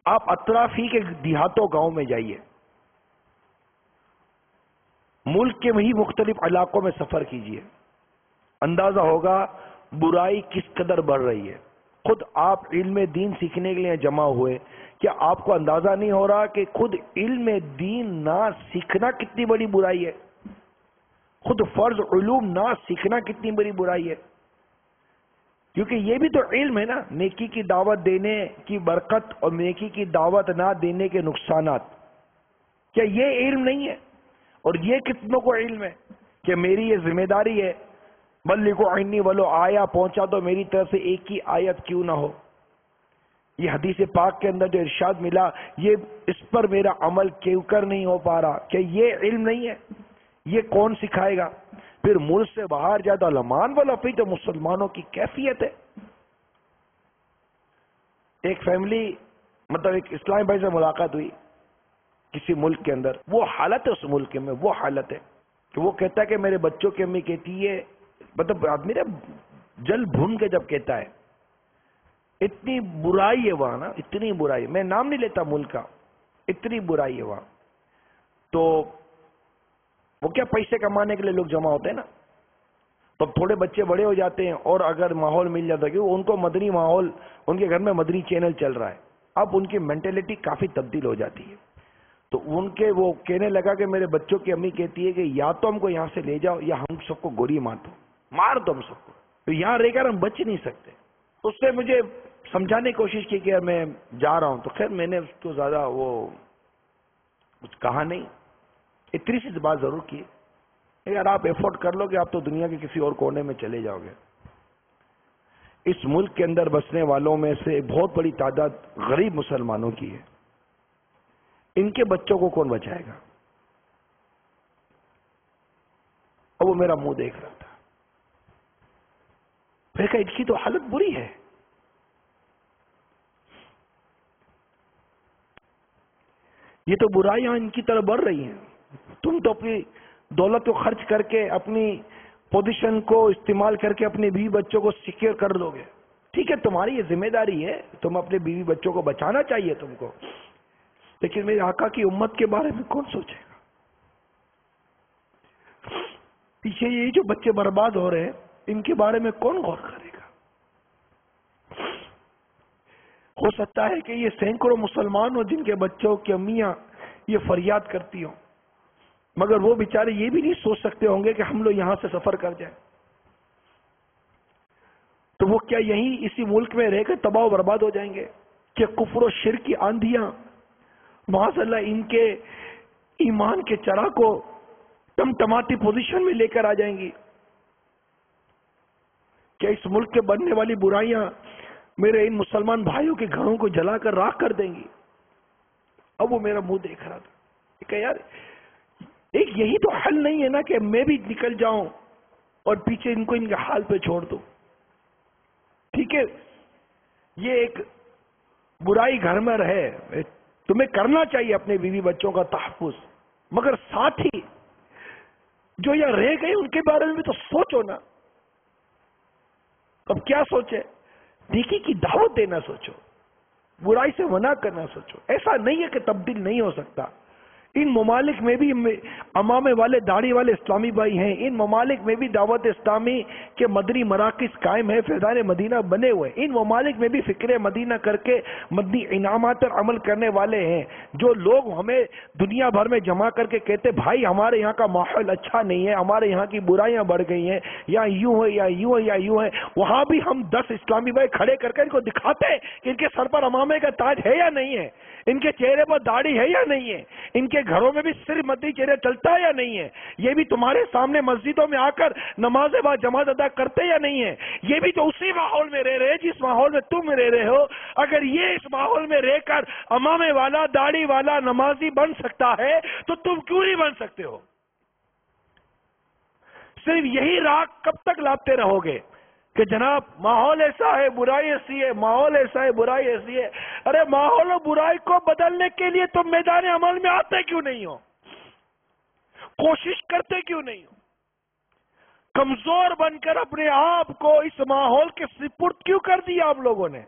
آپ اطرافی کے دیہاتوں گاؤں میں جائیے، ملک کے وہی مختلف علاقوں میں سفر کیجیے، اندازہ ہوگا برائی کس قدر بڑھ رہی ہے۔ خود آپ علم دین سیکھنے کے لیے جمع ہوئے، کیا آپ کو اندازہ نہیں ہو رہا کہ خود علم دین نہ سیکھنا کتنی بڑی برائی ہے؟ خود فرض علوم نہ سیکھنا کتنی بڑی برائی ہے؟ کیونکہ یہ بھی تو علم ہے نا، نیکی کی دعوت دینے کی برکت اور نیکی کی دعوت نہ دینے کے نقصانات، کیا یہ علم نہیں ہے؟ اور یہ کتنوں کو علم ہے کہ میری یہ ذمہ داری ہے، بلغوا عنی ولو آیا، پہنچا تو میری طرف سے ایک ہی آیت کیوں نہ ہو۔ یہ حدیث پاک کے اندر جو ارشاد ملا، یہ اس پر میرا عمل کیوں کر نہیں ہو پا رہا، کہ یہ علم نہیں ہے؟ یہ کون سکھائے گا؟ پھر ملک سے باہر جاتا لمان والا پھر تو مسلمانوں کی کیفیت ہے۔ ایک فیملی مطلب ایک اسلامی بھائی سے ملاقات ہوئی کسی ملک کے اندر، وہ حالت ہے اس ملک میں، وہ حالت ہے کہ وہ کہتا ہے کہ میرے بچوں کی امی کہتی ہے، مطلب آدمی نے جل بھن کے جب کہتا ہے، اتنی برائی ہے وہاں نا، اتنی برائی، میں نام نہیں لیتا ملک کا، اتنی برائی ہے وہاں۔ تو وہ کیا پیسے کمانے کے لیے لوگ جمع ہوتے ہیں نا، تو تھوڑے بچے بڑے ہو جاتے ہیں اور اگر ماحول مل جاتا ہے، کیونکہ ان کو مدنی ماحول، ان کے گھر میں مدنی چینل چل رہا ہے، اب ان کی مینٹلٹی کافی تبدیل ہو جاتی ہے۔ تو ان کے وہ کہنے لگا کہ میرے بچوں کی امی کہتی ہے کہ یا تو ہم کو یہاں سے لے جاؤ یا ہم سب کو گولی مار دو ہم سب کو، تو یہاں رہ کر ہم بچ نہیں سکتے۔ اس نے مجھے سمجھانے کی کوشش کی کہ میں جا رہا ہوں، تو خیر میں نے اس کو زیادہ وہ کچھ کہا نہیں، اتنی سی بات ضرور کی، اگر آپ ایفورٹ کر لو گے آپ تو دنیا کے کسی اور کونے میں چلے جاؤ گے۔ اس ملک کے اندر بسنے والوں میں سے بہت بڑی تعداد غریب مسلمانوں کی ہے، ان کے بچوں کو کون بچائے گا؟ اور وہ میرا منہ دیکھ رہا تھا، پھر کہا ان کی تو حالت بری ہے۔ یہ تو برائیاں ان کی طرف بڑھ رہی ہیں، تم تو اپنی دولت کو خرچ کر کے، اپنی پوزیشن کو استعمال کر کے اپنے بیوی بچوں کو سیکیور کر لو گے، ٹھیک ہے تمہاری یہ ذمہ داری ہے، تم اپنے بیوی بچوں کو بچانا چاہیے تم کو، لیکن میرے آقا کی امت کے بارے میں کون سوچے گا؟ پیچھے یہ جو بچے برباد ہو رہے ہیں ان کے بارے میں کون غور کرے گا؟ ہو سکتا ہے کہ یہ سینکڑوں مسلمان ہوں جن کے بچوں کی امیاں یہ فریاد کرتی ہوں، مگر وہ بیچارے یہ بھی نہیں سوچ سکتے ہوں گے کہ ہم لوگ یہاں سے سفر کر جائیں، تو وہ کیا یہیں اسی ملک میں رہ کر تباہ و برباد ہو جائیں گے؟ کہ کفر و شرک کی آندھیاں معاذ اللہ ان کے ایمان کے چراغ کو ٹمٹماتی پوزیشن میں لے کر آ جائیں گی؟ کیا اس ملک کے بننے والی برائیاں میرے ان مسلمان بھائیوں کے گھروں کو جلا کر راکھ کر دیں گی؟ اب وہ میرا منہ دیکھ رہا تھا کہ یار ایک یہی تو حل نہیں ہے نا کہ میں بھی نکل جاؤں اور پیچھے ان کو ان کے حال پہ چھوڑ دوں، ٹھیک ہے یہ ایک برائی گھر میں رہے، تمہیں کرنا چاہیے اپنے بیوی بچوں کا تحفظ، مگر ساتھ ہی جو یہاں رہ گئے ان کے بارے میں بھی تو سوچو نا۔ اب کیا سوچے؟ نیکی کی دعوت دینا سوچو، برائی سے منع کرنا سوچو۔ ایسا نہیں ہے کہ تبدیل نہیں ہو سکتا، ان ممالک میں بھی امامے والے داڑھی والے اسلامی بھائی ہیں، ان ممالک میں بھی دعوت اسلامی کے مدنی مراکز قائم ہیں، فیضان مدینہ بنے ہوئے، ان ممالک میں بھی فکر مدینہ کر کے مدنی انعامات پر عمل کرنے والے ہیں۔ جو لوگ ہمیں دنیا بھر میں جمع کر کے کہتے بھائی ہمارے یہاں کا ماحول اچھا نہیں ہے، ہمارے یہاں کی برائیاں بڑھ گئی ہیں، یا یوں ہے یا یوں ہے یا یوں ہے، وہاں بھی ہم 10 اسلامی بھائی کھڑے کر کے ان کو دکھاتے ہیں کہ ان کے سر پر امامے کا تاج ہے یا نہیں ہے، ان کے چہرے پر داڑھی ہے یا نہیں ہے، ان کے کے گھروں میں بھی صرف مدنی چینل چلتا ہے یا نہیں ہے؟ یہ بھی تمہارے سامنے مسجدوں میں آ کر نماز با جماعت ادا کرتے یا نہیں ہے؟ یہ بھی تو اسی ماحول میں رہ رہے جس ماحول میں تم رہ رہے ہو۔ اگر یہ اس ماحول میں رہ کر امامے والا داڑھی والا نمازی بن سکتا ہے تو تم کیوں نہیں بن سکتے ہو؟ صرف یہی راگ کب تک لاتے رہو گے کہ جناب ماحول ایسا ہے، برائی ایسی ہے، ماحول ایسا ہے، برائی ایسی ہے؟ ارے ماحول و برائی کو بدلنے کے لیے تم میدان عمل میں آتے کیوں نہیں ہو؟ کوشش کرتے کیوں نہیں ہو؟ کمزور بن کر اپنے آپ کو اس ماحول کے سپرد کیوں کر دیا آپ لوگوں نے؟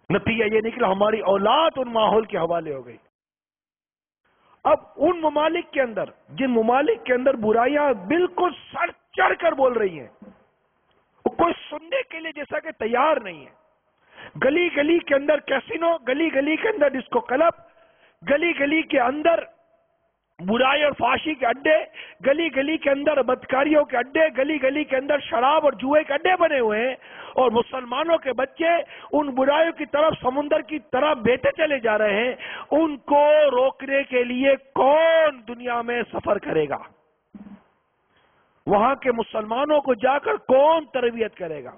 نتیجہ یہ نکلا ہماری اولاد ان ماحول کے حوالے ہو گئی۔ اب ان ممالک کے اندر، جن ممالک کے اندر برائیاں بالکل سر چڑھ کر بول رہی ہیں، وہ کوئی سننے کے لیے جیسا کہ تیار نہیں ہے۔ گلی گلی کے اندر کیسینو، گلی گلی کے اندر ڈسکو کلب، گلی گلی کے اندر برائی اور فحاشی کے اڈے، گلی گلی کے اندر بدکاریوں کے اڈے، گلی گلی کے اندر شراب اور جوئے کے اڈے بنے ہوئے ہیں، اور مسلمانوں کے بچے ان برائیوں کی طرف سمندر کی طرف بہتے چلے جا رہے ہیں۔ ان کو روکنے کے لیے کون دنیا میں سفر کرے گا؟ وہاں کے مسلمانوں کو جا کر کون تربیت کرے گا؟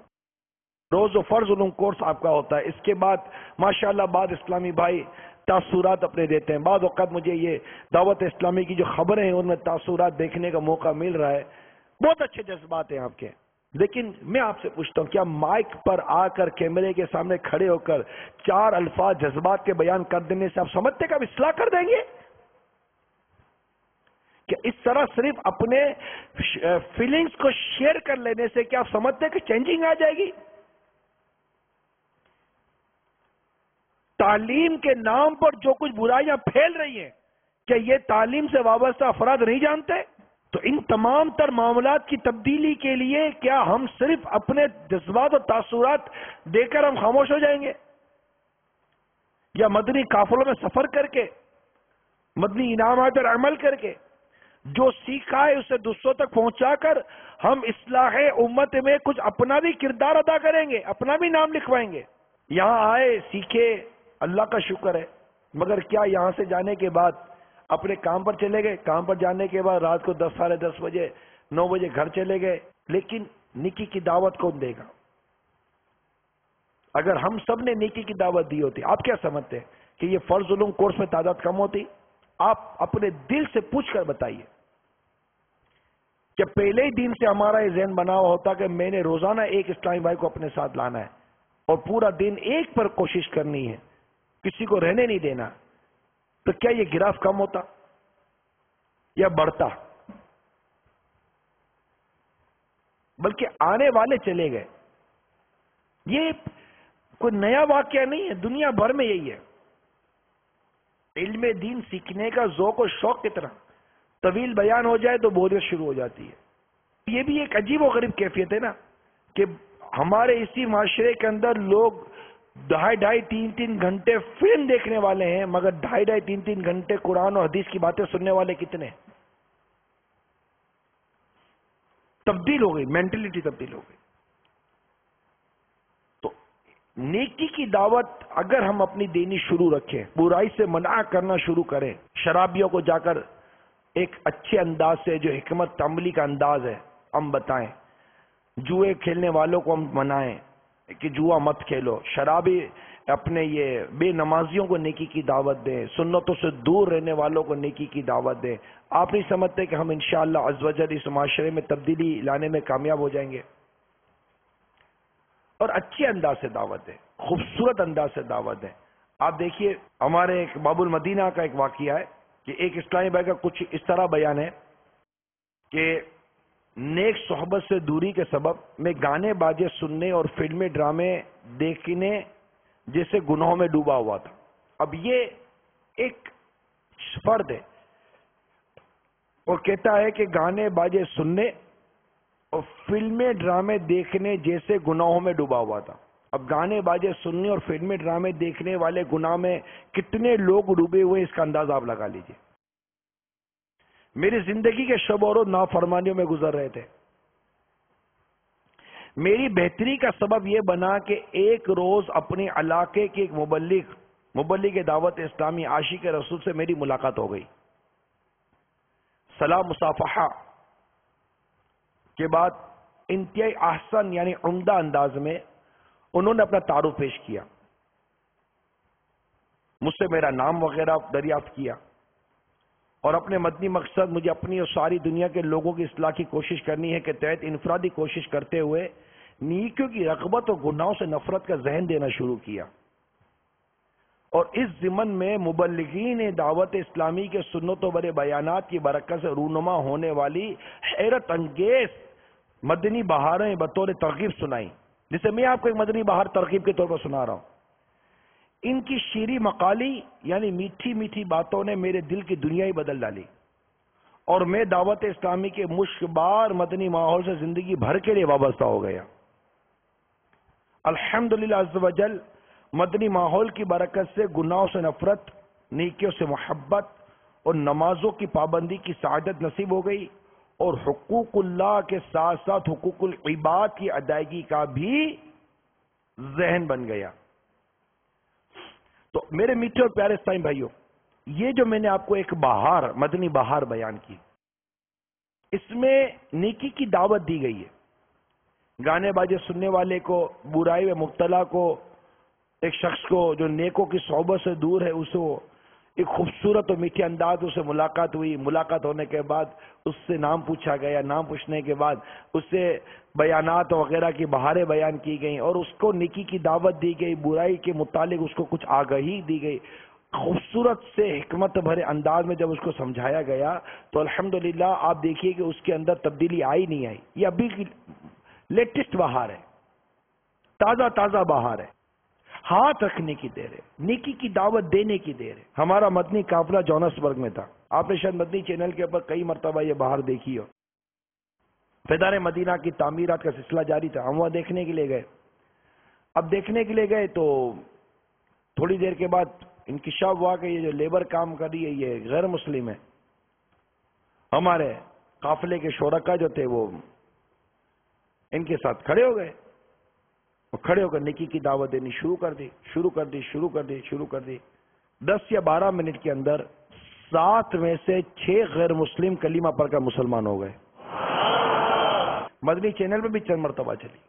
روز و فرض علوم کورس آپ کا ہوتا ہے، اس کے بعد ماشاءاللہ بعض اسلامی بھائی تاثرات اپنے دیتے ہیں۔ بعض اوقات مجھے یہ دعوت اسلامی کی جو خبریں ہیں ان میں تاثرات دیکھنے کا موقع مل رہا ہے، بہت اچھے جذبات ہیں آپ کے، لیکن میں آپ سے پوچھتا ہوں کیا مائک پر آ کر کیمرے کے سامنے کھڑے ہو کر چار الفاظ جذبات کے بیان کر دینے سے آپ سمجھتے کہ آپ اصلاح کر دیں گے؟ کہ اس طرح صرف اپنے فیلنگز کو شیئر کر لینے سے کیا آپ سمجھتے کہ چینجنگ آ جائے گی؟ تعلیم کے نام پر جو کچھ برائیاں پھیل رہی ہیں، کیا یہ تعلیم سے وابستہ افراد نہیں جانتے؟ تو ان تمام تر معاملات کی تبدیلی کے لیے کیا ہم صرف اپنے جذبات اور تاثرات دے کر ہم خاموش ہو جائیں گے؟ یا مدنی قافلوں میں سفر کر کے، مدنی انعامات پر عمل کر کے، جو سیکھا ہے اسے دوسروں تک پہنچا کر ہم اصلاح امت میں کچھ اپنا بھی کردار ادا کریں گے، اپنا بھی نام لکھوائیں گے؟ یہاں آئے، سیکھے، اللہ کا شکر ہے، مگر کیا یہاں سے جانے کے بعد اپنے کام پر چلے گئے؟ کام پر جانے کے بعد رات کو 10 ساڑھے 10 بجے 9 بجے گھر چلے گئے، لیکن نیکی کی دعوت کون دے گا؟ اگر ہم سب نے نیکی کی دعوت دی ہوتی، آپ کیا سمجھتے ہیں کہ یہ فرض علوم کورس میں تعداد کم ہوتی؟ آپ اپنے دل سے پوچھ کر بتائیے کہ پہلے ہی دن سے ہمارا یہ ذہن بنا ہوا ہوتا کہ میں نے روزانہ ایک اسلامی بھائی کو اپنے ساتھ لانا ہے اور پورا دن ایک پر کوشش کرنی ہے، کسی کو رہنے نہیں دینا، تو کیا یہ گراف کم ہوتا یا بڑھتا؟ بلکہ آنے والے چلے گئے۔ یہ کوئی نیا واقعہ نہیں ہے، دنیا بھر میں یہی ہے۔ علم دین سیکھنے کا ذوق و شوق کتنا، طویل بیان ہو جائے تو بوریت شروع ہو جاتی ہے۔ یہ بھی ایک عجیب و غریب کیفیت ہے نا کہ ہمارے اسی معاشرے کے اندر لوگ 2.5-3 گھنٹے فلم دیکھنے والے ہیں، مگر 2.5-3 گھنٹے قرآن اور حدیث کی باتیں سننے والے کتنے؟ تبدیل ہو گئی، مینٹلٹی تبدیل ہو گئی۔ تو نیکی کی دعوت اگر ہم اپنی دینی شروع رکھیں، برائی سے منع کرنا شروع کریں، شرابیوں کو جا کر ایک اچھے انداز سے جو حکمت عملی کا انداز ہے ہم بتائیں، جوئے کھیلنے والوں کو ہم منائیں کہ جوا مت کھیلو، شرابی اپنے یہ بے نمازیوں کو نیکی کی دعوت دیں، سنتوں سے دور رہنے والوں کو نیکی کی دعوت دیں، آپ نہیں سمجھتے کہ ہم انشاءاللہ عز وجل اس معاشرے میں تبدیلی لانے میں کامیاب ہو جائیں گے؟ اور اچھے انداز سے دعوت دیں، خوبصورت انداز سے دعوت دیں۔ آپ دیکھیے ہمارے ایک باب المدینہ کا ایک واقعہ ہے کہ ایک اسلامی بھائی کا کچھ اس طرح بیان ہے کہ نیک صحبت سے دوری کے سبب میں گانے باجے سننے اور فلمیں ڈرامے دیکھنے جیسے گناہوں میں ڈوبا ہوا تھا۔ اب یہ ایک فرد ہے اور کہتا ہے کہ گانے باجے سننے اور فلمیں ڈرامے دیکھنے جیسے گناہوں میں ڈوبا ہوا تھا۔ اب گانے باجے سننے اور فلمیں ڈرامے دیکھنے والے گناہ میں کتنے لوگ ڈوبے ہوئے اس کا اندازہ آپ لگا لیجئے۔ میری زندگی کے شب و روز نافرمانیوں میں گزر رہے تھے۔ میری بہتری کا سبب یہ بنا کہ ایک روز اپنے علاقے کے ایک مبلغ مبلغ دعوت اسلامی عاشق رسول سے میری ملاقات ہو گئی. سلام مصافحہ کے بعد انتہائی احسن یعنی عمدہ انداز میں انہوں نے اپنا تعارف پیش کیا. مجھ سے میرا نام وغیرہ دریافت کیا اور اپنے مدنی مقصد مجھے اپنی اور ساری دنیا کے لوگوں کی اصلاح کی کوشش کرنی ہے کے تحت انفرادی کوشش کرتے ہوئے نیکیوں کی رغبت اور گناہوں سے نفرت کا ذہن دینا شروع کیا. اور اس ضمن میں مبلغین دعوت اسلامی کے سنت و برے بیانات کی برکت سے رونما ہونے والی حیرت انگیز مدنی بہاریں بطور ترغیب سنائی، جسے میں آپ کو ایک مدنی بہار ترغیب کے طور پر سنا رہا ہوں. ان کی شیریں مقالی یعنی میٹھی میٹھی باتوں نے میرے دل کی دنیا ہی بدل ڈالی اور میں دعوت اسلامی کے مشکبار مدنی ماحول سے زندگی بھر کے لیے وابستہ ہو گیا. الحمدللہ عز و جل مدنی ماحول کی برکت سے گناہوں سے نفرت، نیکیوں سے محبت اور نمازوں کی پابندی کی سعادت نصیب ہو گئی اور حقوق اللہ کے ساتھ ساتھ حقوق العباد کی ادائیگی کا بھی ذہن بن گیا. تو میرے میٹھے اور پیارے اسلامی بھائیوں، یہ جو میں نے آپ کو ایک بہار مدنی بہار بیان کی، اس میں نیکی کی دعوت دی گئی ہے. گانے باجے سننے والے کو، برائی میں مبتلا کو، ایک شخص کو جو نیکوں کی صحبت سے دور ہے، اسے ایک خوبصورت اور میٹھے انداز سے ملاقات ہوئی. ملاقات ہونے کے بعد اس سے نام پوچھا گیا. نام پوچھنے کے بعد اس سے بیانات وغیرہ کی بہاریں بیان کی گئیں اور اس کو نیکی کی دعوت دی گئی. برائی کے متعلق اس کو کچھ آگاہی دی گئی. خوبصورت سے حکمت بھرے انداز میں جب اس کو سمجھایا گیا تو الحمدللہ آپ دیکھیے کہ اس کے اندر تبدیلی آئی نہیں آئی. یہ ابھی کی لیٹسٹ بہار ہے، تازہ تازہ بہار ہے. ہاتھ رکھنے کی دیر ہے، نیکی کی دعوت دینے کی دیر ہے. ہمارا مدنی قافلہ جوہانسبرگ میں تھا. آپ نے شاید مدنی چینل کے اوپر کئی مرتبہ یہ بہار دیکھی ہو. فیضان مدینہ کی تعمیرات کا سلسلہ جاری تھا. ہم وہاں دیکھنے کے لیے گئے. اب دیکھنے کے لیے گئے تو تھوڑی دیر کے بعد انکشاف ہوا کہ یہ جو لیبر کام کر رہی ہے یہ غیر مسلم ہے. ہمارے قافلے کے شرکا جو تھے وہ ان کے ساتھ کھڑے ہو گئے اور کھڑے ہو کر نیکی کی دعوت دینی شروع کر دی. 10 یا 12 منٹ کے اندر 7 میں سے 6 غیر مسلم کلمہ پڑھ کر مسلمان ہو گئے. مدنی چینل پہ بھی چند مرتبہ چلی.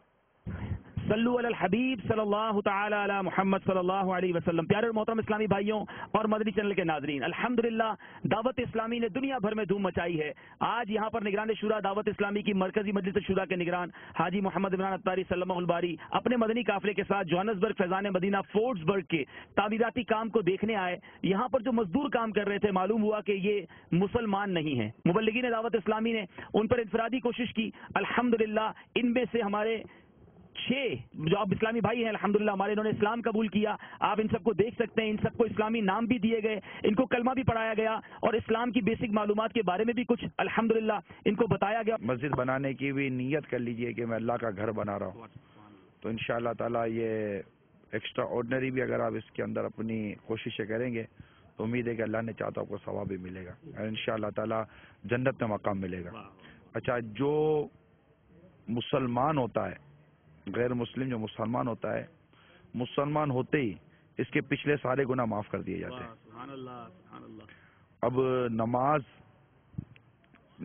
صلو علی الحبیب صلی اللہ تعالی علی محمد صلی اللہ علیہ وسلم. پیارے اور محترم اسلامی بھائیوں اور مدنی چینل کے ناظرین، الحمدللہ دعوت اسلامی نے دنیا بھر میں دھوم مچائی ہے. آج یہاں پر نگران شورا دعوت اسلامی کی مرکزی مجلس شورا کے نگران حاجی محمد عمران اطاری سلمہ الباری اپنے مدنی قافلے کے ساتھ جوہانسبرگ فیضان مدینہ فورٹسبرگ کے تعمیراتی کام کو دیکھنے آئے. یہاں پر جو مزدور کام کر رہے تھے معلوم ہوا کہ یہ مسلمان نہیں ہیں. مبلغین دعوت اسلامی نے ان پر انفرادی کوشش کی. الحمدللہ ان میں سے ہمارے 6 جو آپ اسلامی بھائی ہیں الحمدللہ ہمارے، انہوں نے اسلام قبول کیا. آپ ان سب کو دیکھ سکتے ہیں. ان سب کو اسلامی نام بھی دیے گئے، ان کو کلمہ بھی پڑھایا گیا اور اسلام کی بیسک معلومات کے بارے میں بھی کچھ الحمدللہ ان کو بتایا گیا. مسجد بنانے کی بھی نیت کر لیجئے کہ میں اللہ کا گھر بنا رہا ہوں، تو انشاءاللہ تعالی یہ ایکسٹرا آرڈنری بھی اگر آپ اس کے اندر اپنی کوششیں کریں گے تو امید ہے کہ اللہ نے چاہا تو آپ کو ثواب بھی ملے گا اور انشاءاللہ تعالی جنت میں مقام ملے گا. اچھا، جو مسلمان ہوتا ہے، غیر مسلم جو مسلمان ہوتا ہے، مسلمان ہوتے ہی اس کے پچھلے سارے گناہ معاف کر دیے جاتے ہیں. سبحان اللہ سبحان اللہ. اب نماز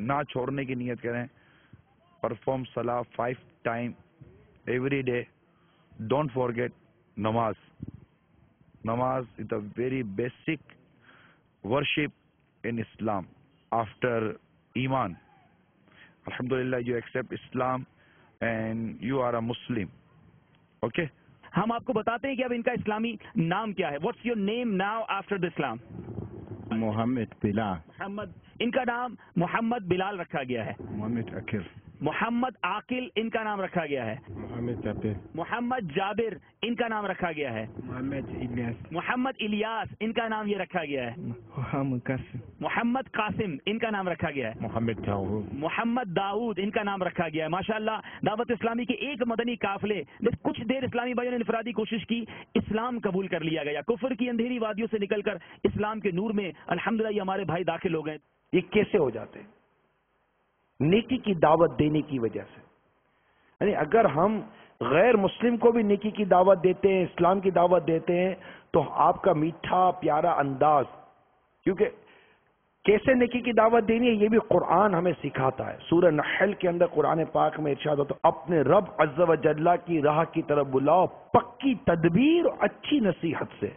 نہ چھوڑنے کی نیت کریں. پرفارم صلاح 5 time every day. Don't forget نماز. نماز از a very basic worship in Islam after Iman. Alhamdulillah, you accept Islam and you are a Muslim. Okay? ہم آپ کو بتاتے ہیں کہ اب ان کا اسلامی نام کیا ہے. What's your name now after the Islam? Muhammad Bilal. Muhammad. ان کا نام محمد بلال رکھا گیا ہے. محمد عقیل. محمد عاقل ان کا نام رکھا گیا ہے. محمد جابر. محمد جابر ان کا نام رکھا گیا ہے. محمد الیاس. محمد الیاس ان کا نام یہ رکھا گیا ہے. محمد قاسم. محمد قاسم ان کا نام رکھا گیا ہے. محمد داؤد. محمد داؤد ان کا نام رکھا گیا ہے. ماشاءاللہ دعوت اسلامی کے ایک مدنی قافلے نے کچھ دیر اسلامی بھائیوں نے انفرادی کوشش کی، اسلام قبول کر لیا گیا. کفر کی اندھیری وادیوں سے نکل کر اسلام کے نور میں الحمدللہ یہ ہمارے بھائی داخل ہو گئے. یہ کیسے ہو جاتے ہیں؟ نیکی کی دعوت دینے کی وجہ سے. یعنی اگر ہم غیر مسلم کو بھی نیکی کی دعوت دیتے ہیں، اسلام کی دعوت دیتے ہیں، تو آپ کا میٹھا پیارا انداز، کیونکہ کیسے نیکی کی دعوت دینی ہے یہ بھی قرآن ہمیں سکھاتا ہے. سورہ نحل کے اندر قرآن پاک میں ارشاد ہوتا ہے اپنے رب عز و جل کی راہ کی طرف بلاؤ پکی تدبیر اور اچھی نصیحت سے.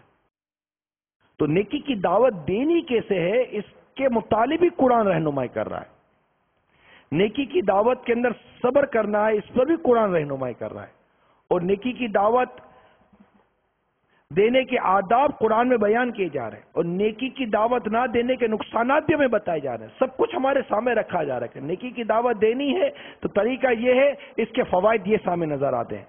تو نیکی کی دعوت دینی کیسے ہے اس کے مطالب ہی قرآن رہنمائی کر رہا ہے. نیکی کی دعوت کے اندر صبر کرنا ہے، اس پر بھی قرآن رہنمائی کر رہا ہے. اور نیکی کی دعوت دینے کے آداب قرآن میں بیان کیے جا رہے ہیں، اور نیکی کی دعوت نہ دینے کے نقصانات بھی ہمیں بتائے جا رہے ہیں. سب کچھ ہمارے سامنے رکھا جا رہا ہے کہ نیکی کی دعوت دینی ہے تو طریقہ یہ ہے، اس کے فوائد یہ سامنے نظر آتے ہیں.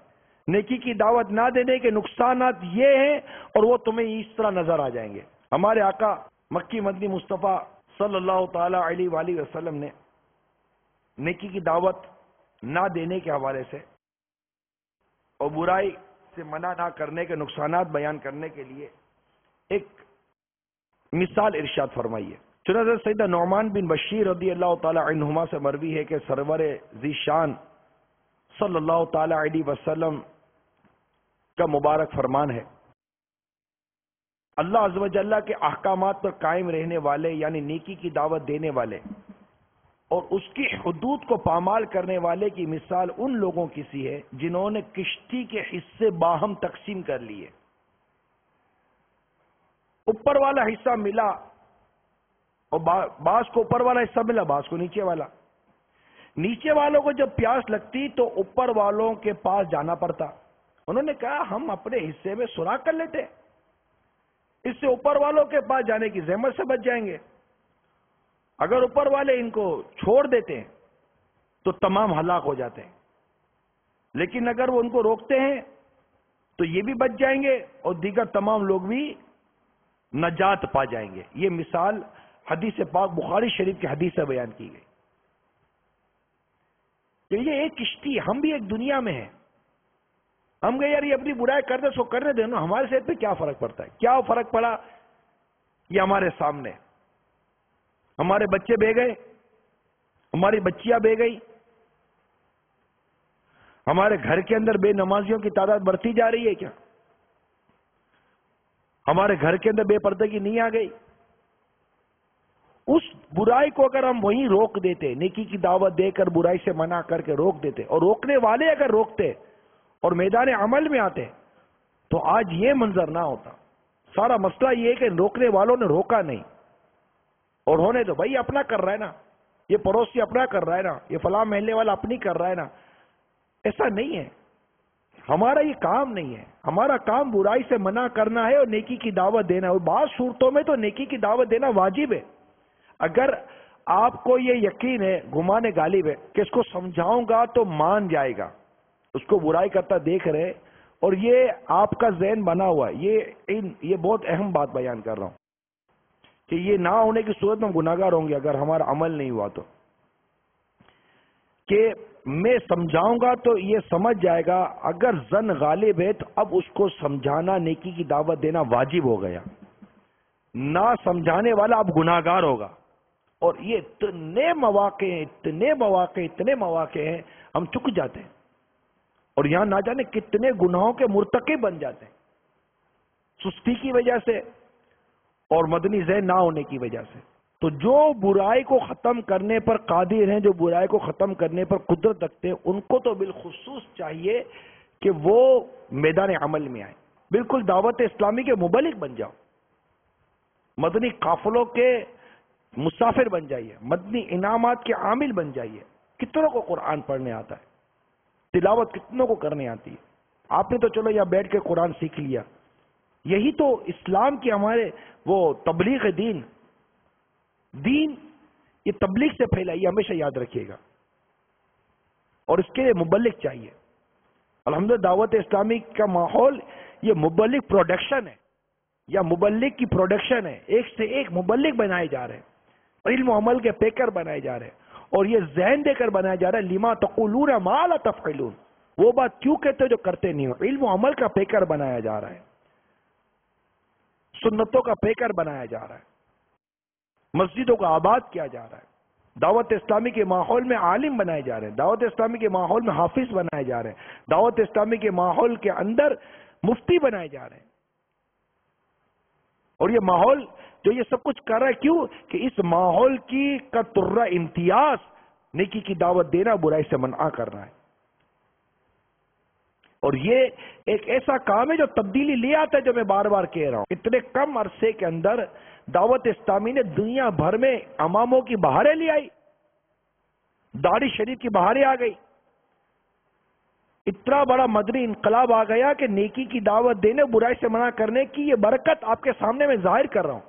نیکی کی دعوت نہ دینے کے نقصانات یہ ہیں، اور وہ تمہیں اس طرح نظر آ جائیں گے. ہمارے آقا مکی مدنی مصطفیٰ صلی اللہ تعالی علیہ وآلہ وسلم نے نیکی کی دعوت نہ دینے کے حوالے سے اور برائی سے منع نہ کرنے کے نقصانات بیان کرنے کے لیے ایک مثال ارشاد فرمائی ہے. چنانچہ سیدنا نعمان بن بشیر رضی اللہ تعالی عنہما سے مروی ہے کہ سرور ذیشان صلی اللہ تعالی علیہ وسلم کا مبارک فرمان ہے اللہ عز و جل کے احکامات پر قائم رہنے والے یعنی نیکی کی دعوت دینے والے اور اس کی حدود کو پامال کرنے والے کی مثال ان لوگوں کی سی ہے جنہوں نے کشتی کے حصے باہم تقسیم کر لیے. اوپر والا حصہ ملا اور بعض کو اوپر والا حصہ ملا، بعض کو نیچے والا. نیچے والوں کو جب پیاس لگتی تو اوپر والوں کے پاس جانا پڑتا. انہوں نے کہا ہم اپنے حصے میں سوراخ کر لیتے، اس سے اوپر والوں کے پاس جانے کی زحمت سے بچ جائیں گے. اگر اوپر والے ان کو چھوڑ دیتے ہیں تو تمام ہلاک ہو جاتے ہیں، لیکن اگر وہ ان کو روکتے ہیں تو یہ بھی بچ جائیں گے اور دیگر تمام لوگ بھی نجات پا جائیں گے. یہ مثال حدیث پاک بخاری شریف کی حدیث سے بیان کی گئی کہ یہ ایک کشتی، ہم بھی ایک دنیا میں ہیں. ہم گئے یار یہ اپنی برائی کرتے سو کرنے دیں نا، ہمارے صحت پہ کیا فرق پڑتا ہے؟ کیا فرق پڑا؟ یہ ہمارے سامنے ہمارے بچے بہ گئے، ہماری بچیاں بہ گئی، ہمارے گھر کے اندر بے نمازیوں کی تعداد بڑھتی جا رہی ہے. کیا ہمارے گھر کے اندر بے پردگی نہیں آ گئی؟ اس برائی کو اگر ہم وہیں روک دیتے، نیکی کی دعوت دے کر برائی سے منع کر کے روک دیتے، اور روکنے والے اگر روکتے اور میدان عمل میں آتے تو آج یہ منظر نہ ہوتا. سارا مسئلہ یہ ہے کہ روکنے والوں نے روکا نہیں، اور ہونے تو بھائی اپنا کر رہا ہے نا، یہ پڑوسی اپنا کر رہا ہے نا، یہ فلاں محلے والا اپنی کر رہا ہے نا. ایسا نہیں ہے، ہمارا یہ کام نہیں ہے. ہمارا کام برائی سے منع کرنا ہے اور نیکی کی دعوت دینا ہے. اور بعض صورتوں میں تو نیکی کی دعوت دینا واجب ہے. اگر آپ کو یہ یقین ہے، گمان غالب ہے کہ اس کو سمجھاؤں گا تو مان جائے گا، اس کو برائی کرتا دیکھ رہے اور یہ آپ کا ذہن بنا ہوا ہے، یہ بہت اہم بات بیان کر رہا ہوں کہ یہ نہ ہونے کی صورت میں گناہگار ہوں گے اگر ہمارا عمل نہیں ہوا تو. کہ میں سمجھاؤں گا تو یہ سمجھ جائے گا. اگر زن غالب ہے تو اب اس کو سمجھانا، نیکی کی دعوت دینا واجب ہو گیا. نہ سمجھانے والا اب گناہگار ہوگا. اور یہ اتنے مواقع ہیں ہم چک جاتے ہیں اور یہاں نہ جانے کتنے گناہوں کے مرتکب بن جاتے ہیں، سستی کی وجہ سے اور مدنی ذہن نہ ہونے کی وجہ سے. تو جو برائی کو ختم کرنے پر قادر ہیں، جو برائی کو ختم کرنے پر قدرت رکھتے ہیں، ان کو تو بالخصوص چاہیے کہ وہ میدان عمل میں آئیں. بالکل دعوت اسلامی کے مبلغ بن جاؤ، مدنی قافلوں کے مسافر بن جائیے، مدنی انعامات کے عامل بن جائیے. کتنوں کو قرآن پڑھنے آتا ہے، تلاوت کتنوں کو کرنے آتی ہے. آپ نے تو چلو یہاں بیٹھ کے قرآن سیکھ لیا. یہی تو اسلام کی ہمارے وہ تبلیغ دین یہ تبلیغ سے پھیلا، یہ ہمیشہ یاد رکھیے گا. اور اس کے لیے مبلغ چاہیے. الحمدللہ دعوت اسلامی کا ماحول یہ مبلغ پروڈکشن ہے، یا مبلغ کی پروڈکشن ہے. ایک سے ایک مبلغ بنائے جا رہے ہیں، علم و عمل کے پیکر بنائے جا رہے ہیں، اور یہ ذہن دے کر بنایا جا رہا ہے لما تقولون ما لا تفعلون، وہ بات کیوں کہتے ہو جو کرتے نہیں ہو. علم و عمل کا پیکر بنایا جا رہا ہے، سنتوں کا پیکر بنایا جا رہا ہے، مسجدوں کو آباد کیا جا رہا ہے. دعوت اسلامی کے ماحول میں عالم بنائے جا رہے ہیں، دعوت اسلامی کے ماحول میں حافظ بنائے جا رہے ہیں، دعوت اسلامی کے ماحول کے اندر مفتی بنائے جا رہے ہیں. اور یہ ماحول جو یہ سب کچھ کر رہا ہے کیوں؟ کہ اس ماحول کی کا ترہ امتیاز نیکی کی دعوت دینا، برائی سے منع کرنا ہے. اور یہ ایک ایسا کام ہے جو تبدیلی لے آتا ہے، جو میں بار بار کہہ رہا ہوں. اتنے کم عرصے کے اندر دعوت اسلامی نے دنیا بھر میں اماموں کی بہاریں لے آئی، داڑھی شریف کی بہاریں آ گئی. اتنا بڑا مدنی انقلاب آ گیا کہ نیکی کی دعوت دینے، برائی سے منع کرنے کی یہ برکت آپ کے سامنے میں ظاہر کر رہا ہوں.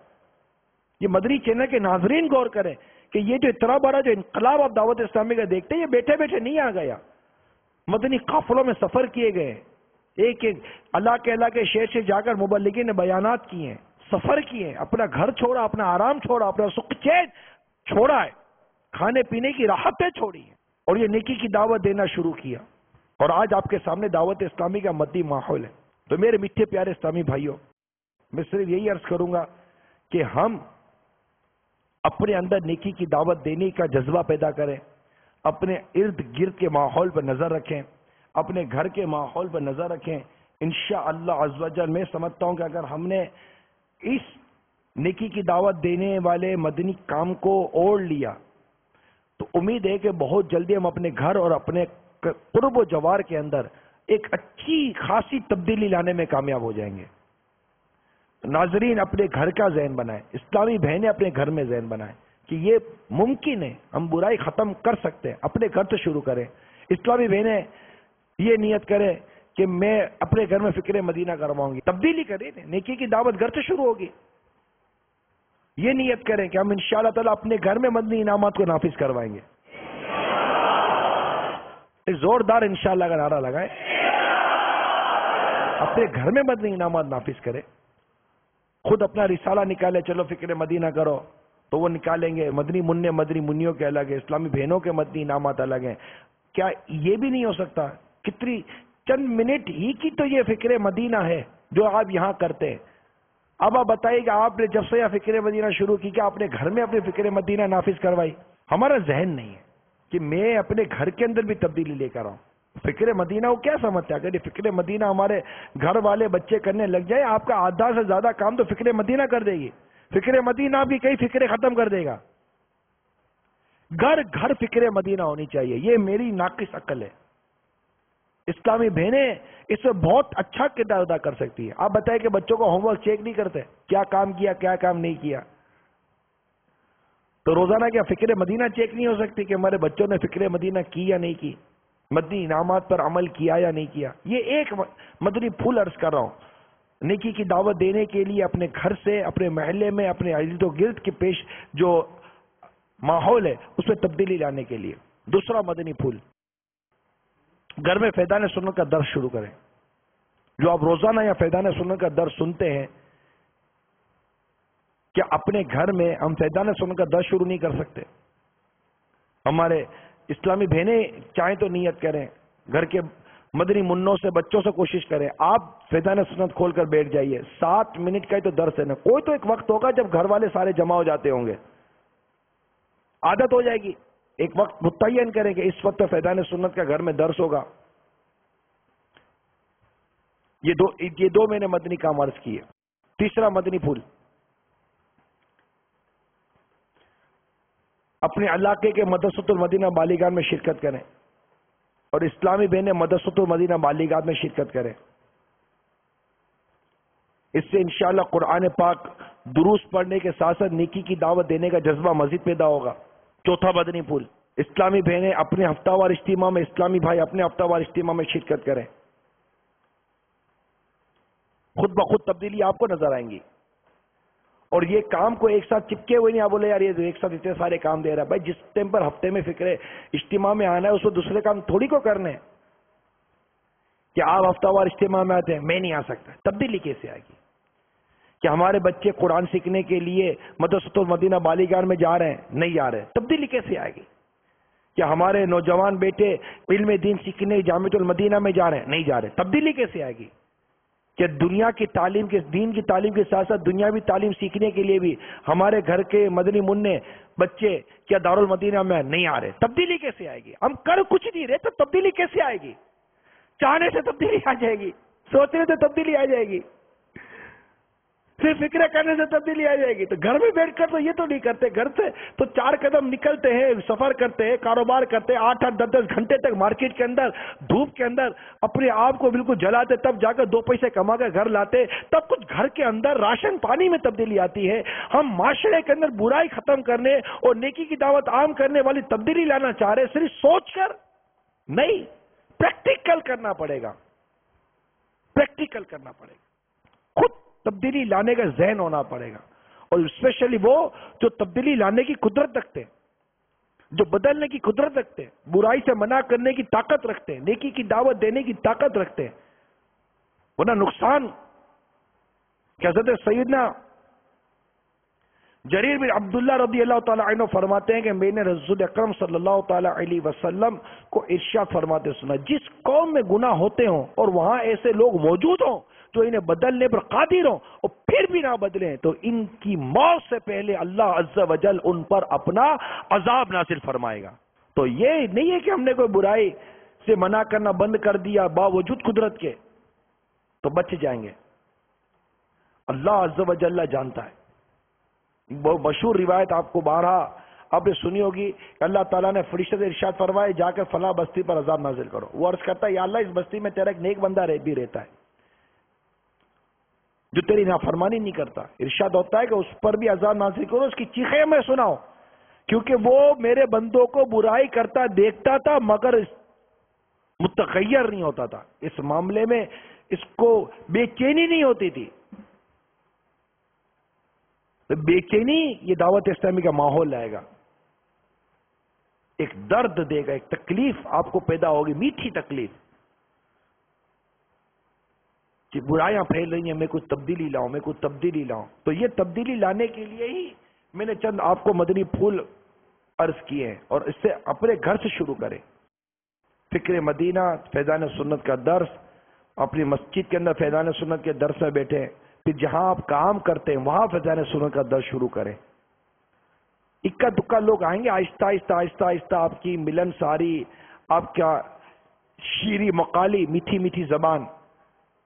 یہ مدنی چینل کے ناظرین غور کریں کہ یہ جو اتنا بڑا جو انقلاب آپ دعوت اسلامی کا دیکھتے ہیں، یہ بیٹھے بیٹھے نہیں آ گیا. مدنی قافلوں میں سفر کیے گئے، ایک ایک اللہ کے شہر سے جا کر مبلغین نے بیانات کیے ہیں، سفر کیے ہیں، اپنا گھر چھوڑا، اپنا آرام چھوڑا، اپنا سکھ چین چھوڑا ہے، کھانے پینے کی راحتیں چھوڑی ہیں، اور یہ نیکی کی دعوت دینا شروع کیا. اور آج آپ کے سامنے دعوت اسلامی کا مدنی ماحول ہے. تو میرے میٹھے پیارے اسلامی بھائیوں، میں صرف یہی عرض کروں گا کہ ہم اپنے اندر نیکی کی دعوت دینے کا جذبہ پیدا کریں، اپنے ارد گرد کے ماحول پر نظر رکھیں، اپنے گھر کے ماحول پر نظر رکھیں. انشاءاللہ عز و جل میں سمجھتا ہوں کہ اگر ہم نے اس نیکی کی دعوت دینے والے مدنی کام کو اوڑھ لیا تو امید ہے کہ بہت جلدی ہم اپنے گھر اور اپنے قرب و جوار کے اندر ایک اچھی خاصی تبدیلی لانے میں کامیاب ہو جائیں گے. ناظرین اپنے گھر کا ذہن بنائیں، اسلامی بہنیں اپنے گھر میں ذہن بنائیں کہ یہ ممکن ہے، ہم برائی ختم کر سکتے ہیں. اپنے گھر سے شروع کریں. اسلامی بہنیں یہ نیت کریں کہ میں اپنے گھر میں فکر مدینہ کرواؤں گی. تبدیلی کریں، نیکی کی دعوت گھر سے شروع ہوگی. یہ نیت کریں کہ ہم انشاءاللہ تعالی اپنے گھر میں مدنی انعامات کو نافذ کروائیں گے. ایک زوردار انشاءاللہ کا نعرہ لگائیں. اپنے گھر میں مدنی انعامات نافذ کریں. خود اپنا رسالہ نکالے، چلو فکر مدینہ کرو تو وہ نکالیں گے. مدنی منع مدنی منیوں کے الگ ہے، اسلامی بہنوں کے مدنی انعامات الگ ہیں. کیا یہ بھی نہیں ہو سکتا؟ کتنی چند منٹ ہی کی تو یہ فکر مدینہ ہے جو آپ یہاں کرتے ہیں. اب آپ بتائیے کہ آپ نے جب سے یہ فکر مدینہ شروع کی، کیا آپ نے گھر میں اپنی فکر مدینہ نافذ کروائی؟ ہمارا ذہن نہیں ہے کہ میں اپنے گھر کے اندر بھی تبدیلی لے کر آؤں. فکر مدینہ وہ کیا سمجھتا ہے؟ اگر یہ فکر مدینہ ہمارے گھر والے بچے کرنے لگ جائے، آپ کا آدھا سے زیادہ کام تو فکر مدینہ کر دے گی. فکر مدینہ آپ کی کئی فکریں ختم کر دے گا. گھر گھر فکر مدینہ ہونی چاہیے. یہ میری ناقص عقل ہے. اسلامی بہنیں اس میں بہت اچھا کردار ادا کر سکتی ہے. آپ بتائیں کہ بچوں کو ہوم ورک چیک نہیں کرتے، کیا کام کیا کیا کام نہیں کیا؟ تو روزانہ کیا فکر مدینہ چیک نہیں ہو سکتی کہ ہمارے بچوں نے فکر مدینہ کی یا نہیں کی، مدنی انعامات پر عمل کیا یا نہیں کیا؟ یہ ایک مدنی پھول عرض کر رہا ہوں نیکی کی دعوت دینے کے لیے. اپنے گھر سے، اپنے محلے میں، اپنے ارد و گرد کے پیش جو ماحول ہے اس میں تبدیلی لانے کے لیے. دوسرا مدنی پھول، گھر میں فیضان سنت کا درس شروع کریں. جو آپ روزانہ یا فیضان سنت کا درس سنتے ہیں، کیا اپنے گھر میں ہم فیضان سنت کا درس شروع نہیں کر سکتے؟ ہمارے اسلامی بہنیں چاہیں تو نیت کریں، گھر کے مدنی منوں سے، بچوں سے کوشش کریں. آپ فیضان سنت کھول کر بیٹھ جائیے. 7 منٹ کا ہی تو درس ہے نا. کوئی تو ایک وقت ہوگا جب گھر والے سارے جمع ہو جاتے ہوں گے، عادت ہو جائے گی. ایک وقت متعین کریں کہ اس وقت فیضان سنت کا گھر میں درس ہوگا. یہ دو میں نے مدنی کام عرض کیے. تیسرا مدنی پھول، اپنے علاقے کے مدرسۃ المدینہ بالیگاہ میں شرکت کریں اور اسلامی بہنیں مدرسۃ المدینہ بالیگاہ میں شرکت کریں. اس سے انشاءاللہ قرآن پاک دروس پڑھنے کے ساتھ ساتھ نیکی کی دعوت دینے کا جذبہ مزید پیدا ہوگا. چوتھا مدنی پھول، اسلامی بہنیں اپنے ہفتہ وار اجتماع میں، اسلامی بھائی اپنے ہفتہ وار اجتماع میں شرکت کریں. خود بخود تبدیلی آپ کو نظر آئیں گی. اور یہ کام کو ایک ساتھ چپکے ہوئے نہیں. آپ بولے یار یہ ایک ساتھ اتنے سارے کام دے رہا ہے. بھائی جس ٹائم پر ہفتے میں فکر اجتماع میں آنا ہے اس کو دوسرے کام تھوڑی کو کرنے ہیں کہ آپ ہفتہ وار اجتماع میں آتے ہیں میں نہیں آ سکتا. تبدیلی کیسے آئے گی؟ کہ ہمارے بچے قرآن سیکھنے کے لیے مدرسۃ المدینہ بالیگاہ میں جا رہے ہیں، نہیں جا رہے. تبدیلی کیسے آئے گی؟ کہ ہمارے نوجوان بیٹے علم دین سیکھنے جامعۃ المدینہ میں جا رہے ہیں، نہیں جا رہے. تبدیلی کیسے آئے گی؟ کہ دنیا کی تعلیم کے، دین کی تعلیم کے ساتھ ساتھ دنیاوی تعلیم سیکھنے کے لیے بھی ہمارے گھر کے مدنی منع بچے کیا دارالمدینہ میں نہیں آ رہے. تبدیلی کیسے آئے گی؟ ہم کر کچھ نہیں رہے تو تبدیلی کیسے آئے گی؟ چاہنے سے تبدیلی آ جائے گی، سوچنے سے تبدیلی آ جائے گی. صرف فکر کرنے سے تبدیلی آ جائے گی؟ تو گھر میں بیٹھ کر تو یہ تو نہیں کرتے، گھر سے تو 4 قدم نکلتے ہیں، سفر کرتے ہیں، کاروبار کرتے ہیں، 8-8 10-10 گھنٹے تک مارکیٹ کے اندر دھوپ کے اندر اپنے آپ کو بالکل جلاتے، تب جا کر 2 پیسے کما کر گھر لاتے، تب کچھ گھر کے اندر راشن پانی میں تبدیلی آتی ہے۔ ہم معاشرے کے اندر برائی ختم کرنے اور نیکی کی دعوت عام کرنے والی تبدیلی لانا چاہ رہے، صرف سوچ کر نہیں، پریکٹیکل کرنا پڑے گا، پریکٹیکل کرنا پڑے گا، خود تبدیلی لانے کا ذہن ہونا پڑے گا، اور اسپیشلی وہ جو تبدیلی لانے کی قدرت رکھتے ہیں، جو بدلنے کی قدرت رکھتے ہیں، برائی سے منع کرنے کی طاقت رکھتے ہیں، نیکی کی دعوت دینے کی طاقت رکھتے ہیں، ورنہ نقصان کہ حضرت سیدنا جریر بن عبداللہ رضی اللہ تعالیٰ عنہ فرماتے ہیں کہ میں نے رسول اکرم صلی اللہ تعالیٰ علیہ وسلم کو ارشاد فرماتے سنا، جس قوم میں گناہ ہوتے ہوں اور وہاں ایسے لوگ موجود ہوں جو انہیں بدلنے پر قادر ہوں اور پھر بھی نہ بدلیں، تو ان کی موت سے پہلے اللہ عز و جل ان پر اپنا عذاب نازل فرمائے گا۔ تو یہ نہیں ہے کہ ہم نے کوئی برائی سے منع کرنا بند کر دیا باوجود قدرت کے تو بچ جائیں گے، اللہ عز و جل جانتا ہے۔ بہت مشہور روایت آپ کو بارہا آپ نے سنی ہوگی کہ اللہ تعالیٰ نے فرشتے سے ارشاد فرمائے جا کر فلاں بستی پر عذاب نازل کرو، وہ عرض کرتا ہے یا اللہ اس بستی میں تیرا ایک نیک بندہ بھی رہتا ہے جو تیری نافرمانی نہیں کرتا، ارشاد ہوتا ہے کہ اس پر بھی عذاب نازل کرو، اس کی چیخیں میں سناؤ، کیونکہ وہ میرے بندوں کو برائی کرتا دیکھتا تھا مگر متغیر نہیں ہوتا تھا، اس معاملے میں اس کو بے چینی نہیں ہوتی تھی۔ بے چینی یہ دعوت اسلامی کا ماحول لائے گا، ایک درد دے گا، ایک تکلیف آپ کو پیدا ہوگی، میٹھی تکلیف کہ برائیاں پھیل رہی ہیں، میں کچھ تبدیلی لاؤں، میں کچھ تبدیلی لاؤں۔ تو یہ تبدیلی لانے کے لیے ہی میں نے چند آپ کو مدنی پھول عرض کیے ہیں، اور اس سے اپنے گھر سے شروع کریں۔ فکر مدینہ، فیضان سنت کا درس، اپنی مسجد کے اندر فیضان سنت کے درس میں بیٹھے، پھر جہاں آپ کام کرتے ہیں وہاں فیضان سنت کا درس شروع کریں۔ اکا دکا لوگ آئیں گے، آہستہ آہستہ آہستہ آہستہ آپ کی ملن ساری، آپ کا شیریں مقالی، میٹھی میٹھی زبان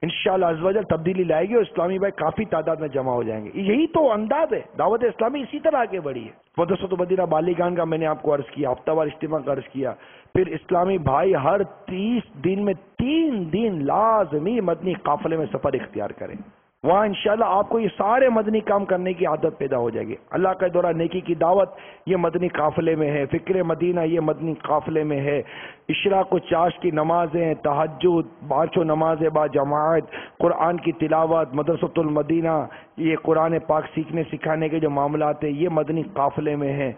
انشاءاللہ عز و جل تبدیلی لائے گی، اور اسلامی بھائی کافی تعداد میں جمع ہو جائیں گے۔ یہی تو انداز ہے، دعوت اسلامی اسی طرح آگے بڑھی ہے۔ مدرسۃ مدینہ بالیگان کا میں نے آپ کو عرض کیا، ہفتہ وار اجتماع کا عرض کیا، پھر اسلامی بھائی ہر 30 دن میں 3 دن لازمی مدنی قافلے میں سفر اختیار کریں، وہاں انشاءاللہ آپ کو یہ سارے مدنی کام کرنے کی عادت پیدا ہو جائے گی۔ اللہ کا دورہ نیکی کی دعوت یہ مدنی قافلے میں ہے، فکر مدینہ یہ مدنی قافلے میں ہے، اشراق و چاش کی نمازیں، تہجد، 5 نمازیں با جماعت، قرآن کی تلاوت، مدرسۃ المدینہ یہ قرآن پاک سیکھنے سکھانے کے جو معاملات ہیں یہ مدنی قافلے میں ہیں،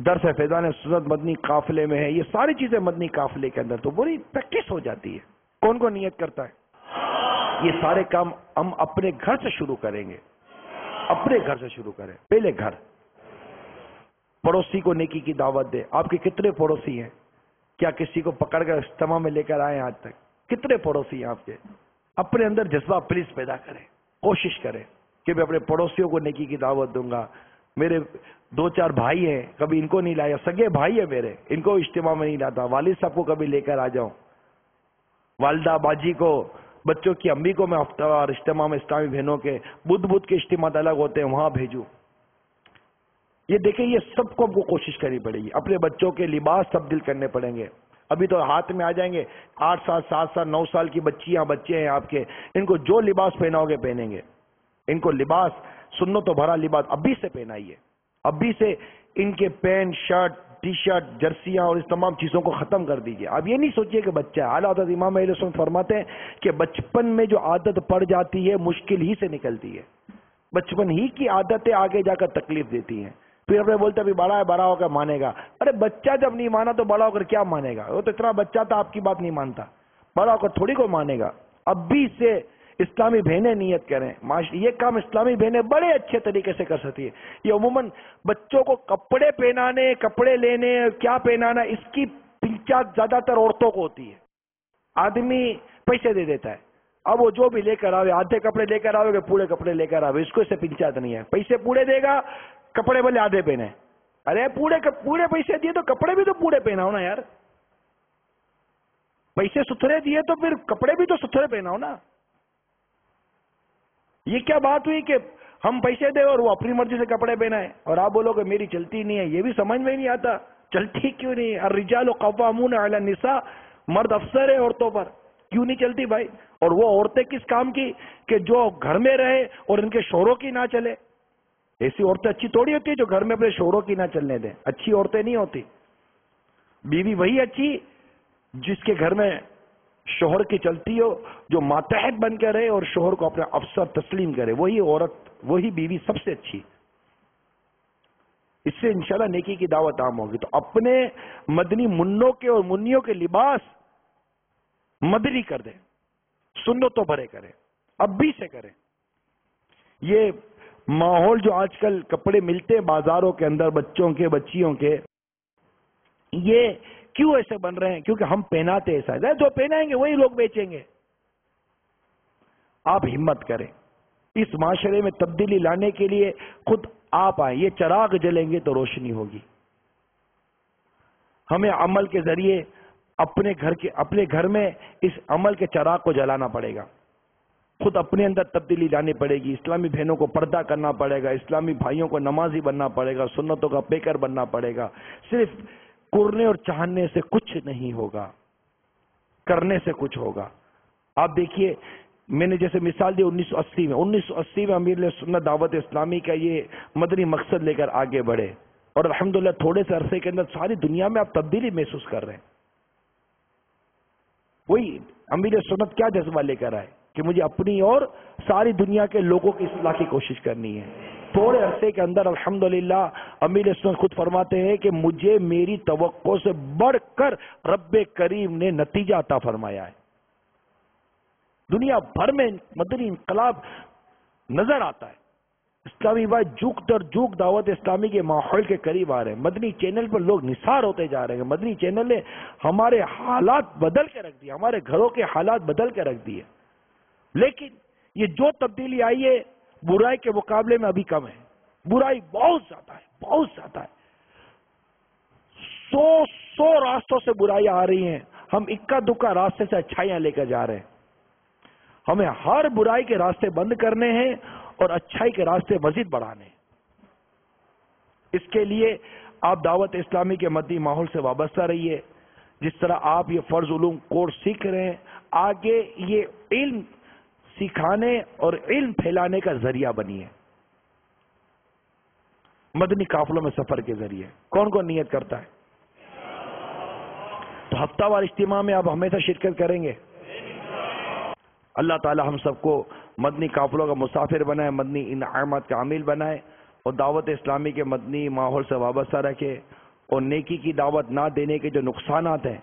درس فیضان سنت مدنی قافلے میں ہے، یہ ساری چیزیں مدنی قافلے کے اندر تو بری پریکٹس ہو جاتی ہے۔ کون کون نیت کرتا ہے؟ یہ سارے کام ہم اپنے گھر سے شروع کریں گے، اپنے گھر سے شروع کریں۔ پہلے گھر، پڑوسی کو نیکی کی دعوت دے۔ آپ کے کتنے پڑوسی ہیں؟ کیا کسی کو پکڑ کر اجتماع میں لے کر آئے آج تک؟ کتنے پڑوسی ہیں آپ کے؟ اپنے اندر جذبہ پلیز پیدا کریں، کوشش کریں کہ میں اپنے پڑوسیوں کو نیکی کی دعوت دوں گا۔ میرے 2-4 بھائی ہیں، کبھی ان کو نہیں لایا، سگے بھائی ہیں میرے، ان کو اجتماع میں نہیں لاتا، والد صاحب کو کبھی لے کر آ جاؤں، والدہ باجی کو، بچوں کی امی کو میں ہفتہ وار اجتماع میں اسلامی بہنوں کے بدھ کے اجتماع الگ ہوتے ہیں وہاں بھیجوں۔ یہ دیکھیں، یہ سب کو ہم کو کوشش کرنی پڑے گی۔ اپنے بچوں کے لباس تبدیل کرنے پڑیں گے۔ ابھی تو ہاتھ میں آ جائیں گے 8 سال 7 سال 9 سال کی بچیاں بچے ہیں آپ کے، ان کو جو لباس پہناؤ گے پہنیں گے، ان کو لباس سنت و بھرا لباس ابھی سے پہنائیے، ابھی سے ان کے پینٹ شرٹ ٹی شرٹ جرسیاں اور اس تمام چیزوں کو ختم کر دیجیے۔ اب یہ نہیں سوچیے کہ بچہ ہے، اعلیٰ حضرت امام اہل سنت فرماتے ہیں کہ بچپن میں جو عادت پڑ جاتی ہے مشکل ہی سے نکلتی ہے، بچپن ہی کی عادتیں آگے جا کر تکلیف دیتی ہیں۔ پھر اپنے بولتے ابھی بڑا ہے، بڑا ہو کر مانے گا۔ ارے بچہ جب نہیں مانا تو بڑا ہو کر کیا مانے گا؟ وہ تو اتنا بچہ تھا آپ کی بات نہیں مانتا، بڑا ہو کر تھوڑی کو مانے گا۔ اب بھی سے اسلامی بہنیں نیت کریں، یہ کام اسلامی بہنیں بڑے اچھے طریقے سے کر سکتی ہے۔ یہ عموماً بچوں کو کپڑے پہنانے، کپڑے لینے، کیا پہنانا، اس کی پنچات زیادہ تر عورتوں کو ہوتی ہے۔ آدمی پیسے دے دیتا ہے، اب وہ جو بھی لے کر آوے، آدھے کپڑے لے کر آوے کہ پورے کپڑے لے کر آوے، اس کو اسے پنچات نہیں ہے۔ پیسے پورے دے گا، کپڑے بولے آدھے پہنے۔ ارے پورے پیسے دیے تو کپڑے بھی تو پورے پہناؤ نا یار، پیسے ستھرے دیے تو پھر کپڑے بھی تو ستھرے پہناؤ نا۔ یہ کیا بات ہوئی کہ ہم پیسے دے اور وہ اپنی مرضی سے کپڑے پہنائے اور آپ بولو کہ میری چلتی نہیں ہے؟ یہ بھی سمجھ میں نہیں آتا، چلتی کیوں نہیں؟ الرجال قوامون علی النساء، مرد افسر ہے عورتوں پر، کیوں نہیں چلتی بھائی؟ اور وہ عورتیں کس کام کی کہ جو گھر میں رہے اور ان کے شوہروں کی نہ چلے؟ ایسی عورتیں اچھی تھوڑی ہوتی ہے جو گھر میں اپنے شوہروں کی نہ چلنے دیں، اچھی عورتیں نہیں ہوتی۔ بیوی وہی اچھی جس کے گھر میں شوہر کی چلتی ہو، جو ماتحت بن کے رہے اور شوہر کو اپنا افسر تسلیم کرے، وہی عورت، وہی بیوی سب سے اچھی۔ اس سے انشاءاللہ نیکی کی دعوت عام ہوگی۔ تو اپنے مدنی منوں کے اور منیوں کے لباس مدنی کر دیں، سنتوں بھرے کریں، اب بھی سے کریں۔ یہ ماحول جو آج کل کپڑے ملتے ہیں بازاروں کے اندر بچوں کے، بچیوں کے، یہ کیوں ایسے بن رہے ہیں؟ کیونکہ ہم پہناتے ایسا ہے، جو پہنائیں گے وہی لوگ بیچیں گے۔ آپ ہمت کریں، اس معاشرے میں تبدیلی لانے کے لیے خود آپ آئیں۔ یہ چراغ جلیں گے تو روشنی ہوگی۔ ہمیں عمل کے ذریعے اپنے گھر میں اس عمل کے چراغ کو جلانا پڑے گا، خود اپنے اندر تبدیلی لانی پڑے گی۔ اسلامی بہنوں کو پردہ کرنا پڑے گا، اسلامی بھائیوں کو نمازی بننا پڑے گا، سنتوں کا پیکر بننا پڑے گا۔ صرف کرنے اور چاہنے سے کچھ نہیں ہوگا، کرنے سے کچھ ہوگا۔ آپ دیکھیے، میں نے جیسے مثال دی 1980 میں امیر سنت دعوت اسلامی کا یہ مدنی مقصد لے کر آگے بڑھے، اور الحمدللہ تھوڑے سے عرصے کے اندر ساری دنیا میں آپ تبدیلی محسوس کر رہے ہیں۔ وہی امیر سنت کیا جذبہ لے کر آئے کہ مجھے اپنی اور ساری دنیا کے لوگوں کی اصلاح کی کوشش کرنی ہے۔ تھوڑے عرصے کے اندر الحمدللہ امیر سنت خود فرماتے ہیں کہ مجھے میری توقع سے بڑھ کر رب کریم نے نتیجہ عطا فرمایا ہے۔ دنیا بھر میں مدنی انقلاب نظر آتا ہے۔ اسلامی بھائی جھک در جھک دعوت اسلامی کے ماحول کے قریب آ رہے ہیں۔ مدنی چینل پر لوگ نثار ہوتے جا رہے ہیں۔ مدنی چینل نے ہمارے حالات بدل کے رکھ دیے، ہمارے گھروں کے حالات بدل کے رکھ دیے، لیکن یہ جو تبدیلی آئی ہے برائی کے مقابلے میں ابھی کم ہے۔ برائی بہت زیادہ ہے، بہت زیادہ ہے۔ سو راستوں سے برائیاں آ رہی ہیں، ہم اکا دکا راستے سے اچھائیاں لے کر جا رہے ہیں۔ ہمیں ہر برائی کے راستے بند کرنے ہیں اور اچھائی کے راستے مزید بڑھانے ہیں۔ اس کے لیے آپ دعوت اسلامی کے مدنی ماحول سے وابستہ رہیے۔ جس طرح آپ یہ فرض علوم کورس سیکھ رہے ہیں، آگے یہ علم سکھانے اور علم پھیلانے کا ذریعہ بنیے۔ مدنی قافلوں میں سفر کے ذریعے کون کون نیت کرتا ہے؟ تو ہفتہ وار اجتماع میں آپ ہمیشہ شرکت کریں گے۔ اللہ تعالی ہم سب کو مدنی قافلوں کا مسافر بنائے، مدنی انعامات کا عامل بنائے، اور دعوت اسلامی کے مدنی ماحول سے وابستہ رکھے، اور نیکی کی دعوت نہ دینے کے جو نقصانات ہیں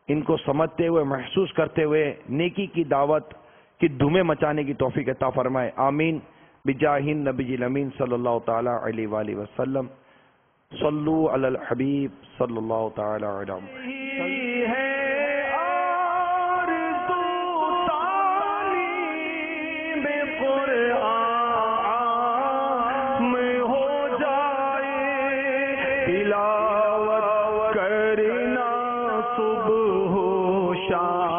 ان کو سمجھتے ہوئے، محسوس کرتے ہوئے نیکی کی دعوت کی دھومیں مچانے کی توفیق عطا فرمائے۔ آمین بجاہ النبی الامین صلی اللہ تعالی علیہ وآلہ وسلم۔ صلو علی الحبیب صلی اللہ تعالی علیہ وسلم۔ تلاوت کرنا صبح و شام۔